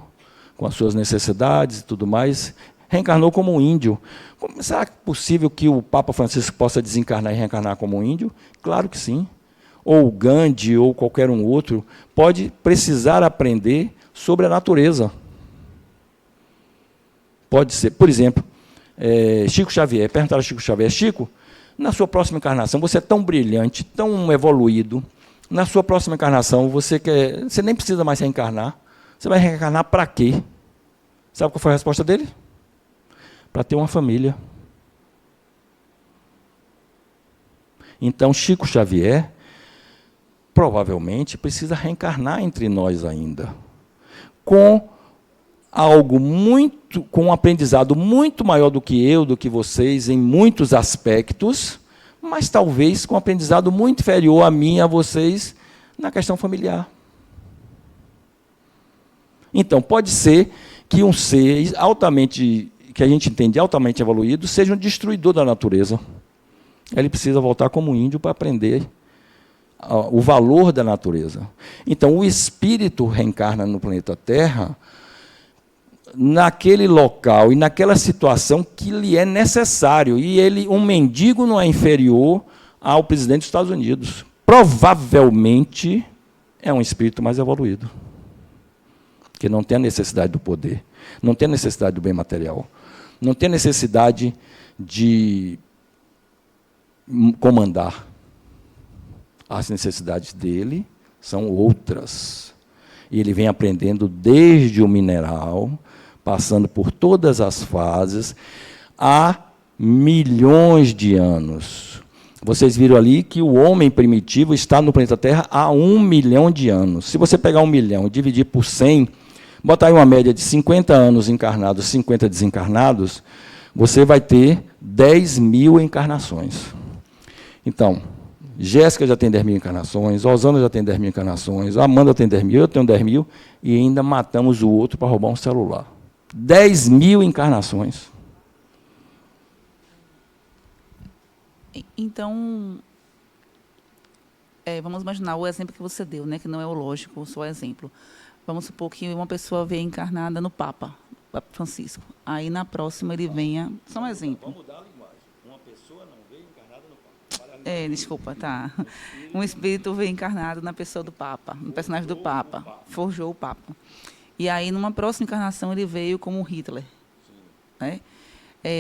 com as suas necessidades e tudo mais, reencarnou como um índio. Será que é possível que o Papa Francisco possa desencarnar e reencarnar como um índio? Claro que sim. Ou Gandhi, ou qualquer um outro, pode precisar aprender sobre a natureza. Pode ser, por exemplo, Chico Xavier. Perguntaram a Chico Xavier: Chico, na sua próxima encarnação, você é tão brilhante, tão evoluído, na sua próxima encarnação, você nem precisa mais reencarnar. Você vai reencarnar para quê? Sabe qual foi a resposta dele? Para ter uma família. Então, Chico Xavier provavelmente precisa reencarnar entre nós ainda, com algo com um aprendizado muito maior do que eu, do que vocês, em muitos aspectos, mas talvez com um aprendizado muito inferior a mim e a vocês na questão familiar. Então, pode ser que um ser altamente que a gente entende altamente evoluído, seja um destruidor da natureza. Ele precisa voltar como índio para aprender o valor da natureza. Então, o espírito reencarna no planeta Terra naquele local e naquela situação que lhe é necessário. E um mendigo não é inferior ao presidente dos Estados Unidos. Provavelmente é um espírito mais evoluído, que não tem a necessidade do poder, não tem a necessidade do bem material, não tem a necessidade de comandar. As necessidades dele são outras. E ele vem aprendendo desde o mineral, passando por todas as fases, há milhões de anos. Vocês viram ali que o homem primitivo está no planeta Terra há 1 milhão de anos. Se você pegar 1 milhão e dividir por 100, botar aí uma média de 50 anos encarnados, 50 desencarnados, você vai ter 10 mil encarnações. Então, Jéssica já tem 10 mil encarnações, Osana já tem 10 mil encarnações, Amanda tem 10 mil, eu tenho 10 mil, e ainda matamos o outro para roubar um celular. 10 mil encarnações. Então, vamos imaginar o exemplo que você deu, né, que não é o lógico, só o exemplo. Vamos supor que uma pessoa veio encarnada no Papa Francisco. Aí, na próxima, ele venha... Só um exemplo. Vamos mudar a linguagem. Uma pessoa não veio encarnada no Papa. Desculpa, tá. Um espírito veio encarnado na pessoa do Papa, no personagem do Papa, forjou o Papa. E aí, numa próxima encarnação, ele veio como Hitler. Né?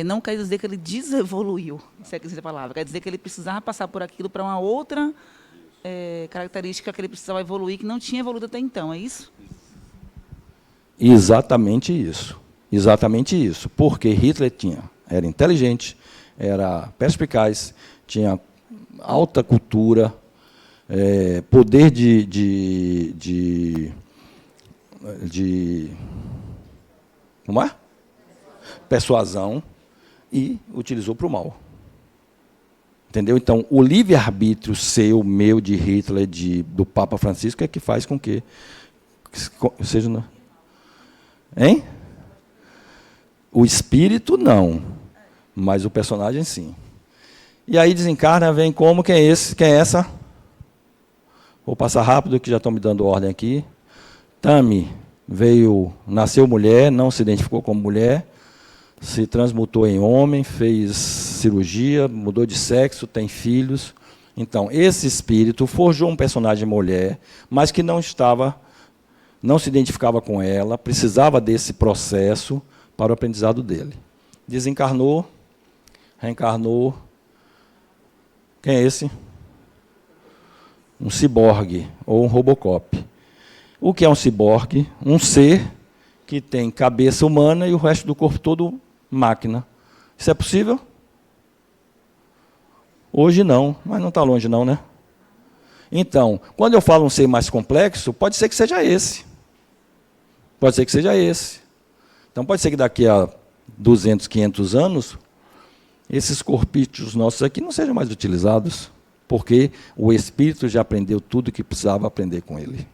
Não quer dizer que ele desevoluiu, se é que existe a palavra, quer dizer que ele precisava passar por aquilo para uma outra característica que ele precisava evoluir, que não tinha evoluído até então, é isso? Exatamente isso. Exatamente isso. Porque Hitler era inteligente, era perspicaz, tinha alta cultura, poder de como é? Persuasão, e utilizou para o mal. Entendeu? Então, o livre-arbítrio seu, meu, de Hitler, do Papa Francisco, é que faz com que seja... Hein? O espírito, não. Mas o personagem, sim. E aí desencarna, vem como? Quem é esse? Quem é essa? Vou passar rápido, que já estão me dando ordem aqui. Tami nasceu mulher, não se identificou como mulher, se transmutou em homem, fez cirurgia, mudou de sexo, tem filhos. Então, esse espírito forjou um personagem mulher, mas que não se identificava com ela, precisava desse processo para o aprendizado dele. Desencarnou, reencarnou. Quem é esse? Um ciborgue, ou um Robocop. O que é um ciborgue? Um ser que tem cabeça humana e o resto do corpo todo máquina. Isso é possível? Hoje não, mas não está longe não, né? Então, quando eu falo um ser mais complexo, pode ser que seja esse. Pode ser que seja esse. Então, pode ser que daqui a 200, 500 anos, esses corpíceos nossos aqui não sejam mais utilizados, porque o espírito já aprendeu tudo que precisava aprender com ele.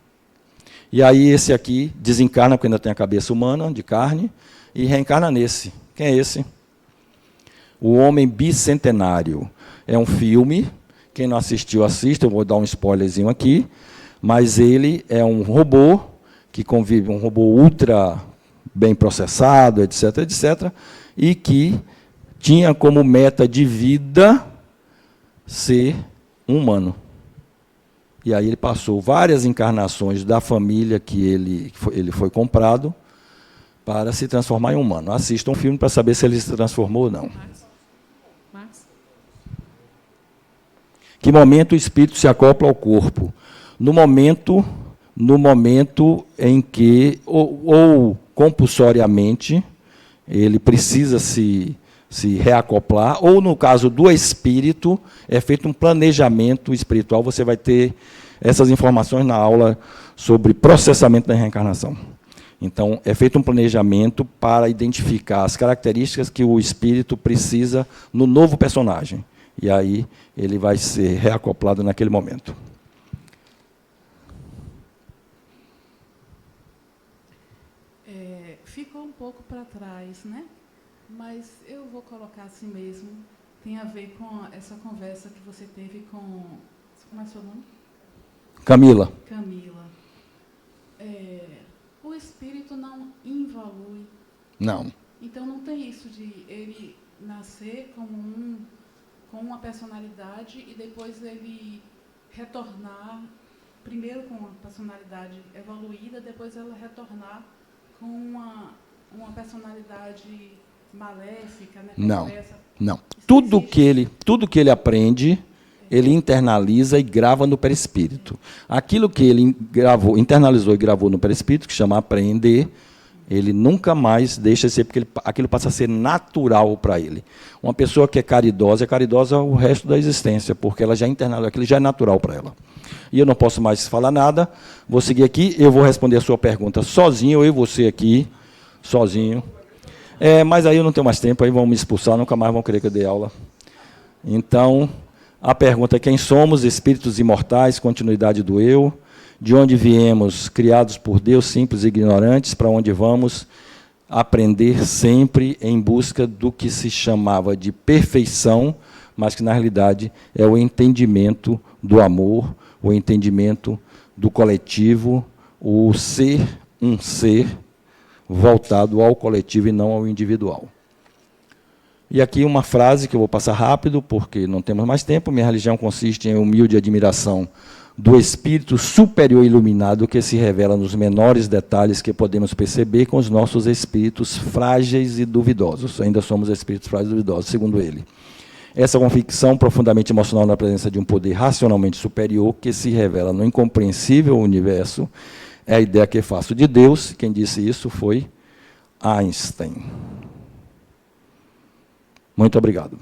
E aí esse aqui desencarna, porque ainda tem a cabeça humana, de carne, e reencarna nesse. Quem é esse? O Homem Bicentenário. É um filme, quem não assistiu, assista, eu vou dar um spoilerzinho aqui, mas ele é um robô, que convive, um robô ultra bem processado, etc., etc., e que tinha como meta de vida ser um humano. E aí ele passou várias encarnações da família que ele foi comprado para se transformar em humano. Assista um filme para saber se ele se transformou ou não. Que momento o espírito se acopla ao corpo? No momento em que, ou compulsoriamente, ele precisa se reacoplar, ou no caso do espírito, é feito um planejamento espiritual. Você vai ter essas informações na aula sobre processamento da reencarnação. Então, é feito um planejamento para identificar as características que o espírito precisa no novo personagem. E aí ele vai ser reacoplado naquele momento. Ficou um pouco para trás, né? Mas eu vou colocar assim mesmo, tem a ver com essa conversa que você teve com... Como é seu nome? Camila. Camila. O espírito não involui. Não. Então não tem isso de ele nascer com uma personalidade e depois ele retornar, primeiro com uma personalidade evoluída, depois ela retornar com uma personalidade maléfica, né? Não, não. Tudo que ele aprende, ele internaliza e grava no perispírito. Aquilo que ele internalizou e gravou no perispírito, que chama aprender, ele nunca mais deixa de ser, porque aquilo passa a ser natural para ele. Uma pessoa que é caridosa o resto da existência, porque ela já internalizou, aquilo já é natural para ela. E eu não posso mais falar nada, vou seguir aqui, eu vou responder a sua pergunta sozinho, eu e você aqui, sozinho. Mas aí eu não tenho mais tempo, aí vão me expulsar, nunca mais vão querer que eu dê aula. Então, a pergunta é: quem somos? Espíritos imortais, continuidade do eu. De onde viemos? Criados por Deus, simples e ignorantes. Para onde vamos? Aprender sempre em busca do que se chamava de perfeição, mas que, na realidade, é o entendimento do amor, o entendimento do coletivo, o ser um ser voltado ao coletivo e não ao individual. E aqui uma frase que eu vou passar rápido, porque não temos mais tempo. Minha religião consiste em humilde admiração do espírito superior iluminado que se revela nos menores detalhes que podemos perceber com os nossos espíritos frágeis e duvidosos. Ainda somos espíritos frágeis e duvidosos, segundo ele. Essa convicção profundamente emocional na presença de um poder racionalmente superior que se revela no incompreensível universo é a ideia que faço de Deus. Quem disse isso foi Einstein. Muito obrigado.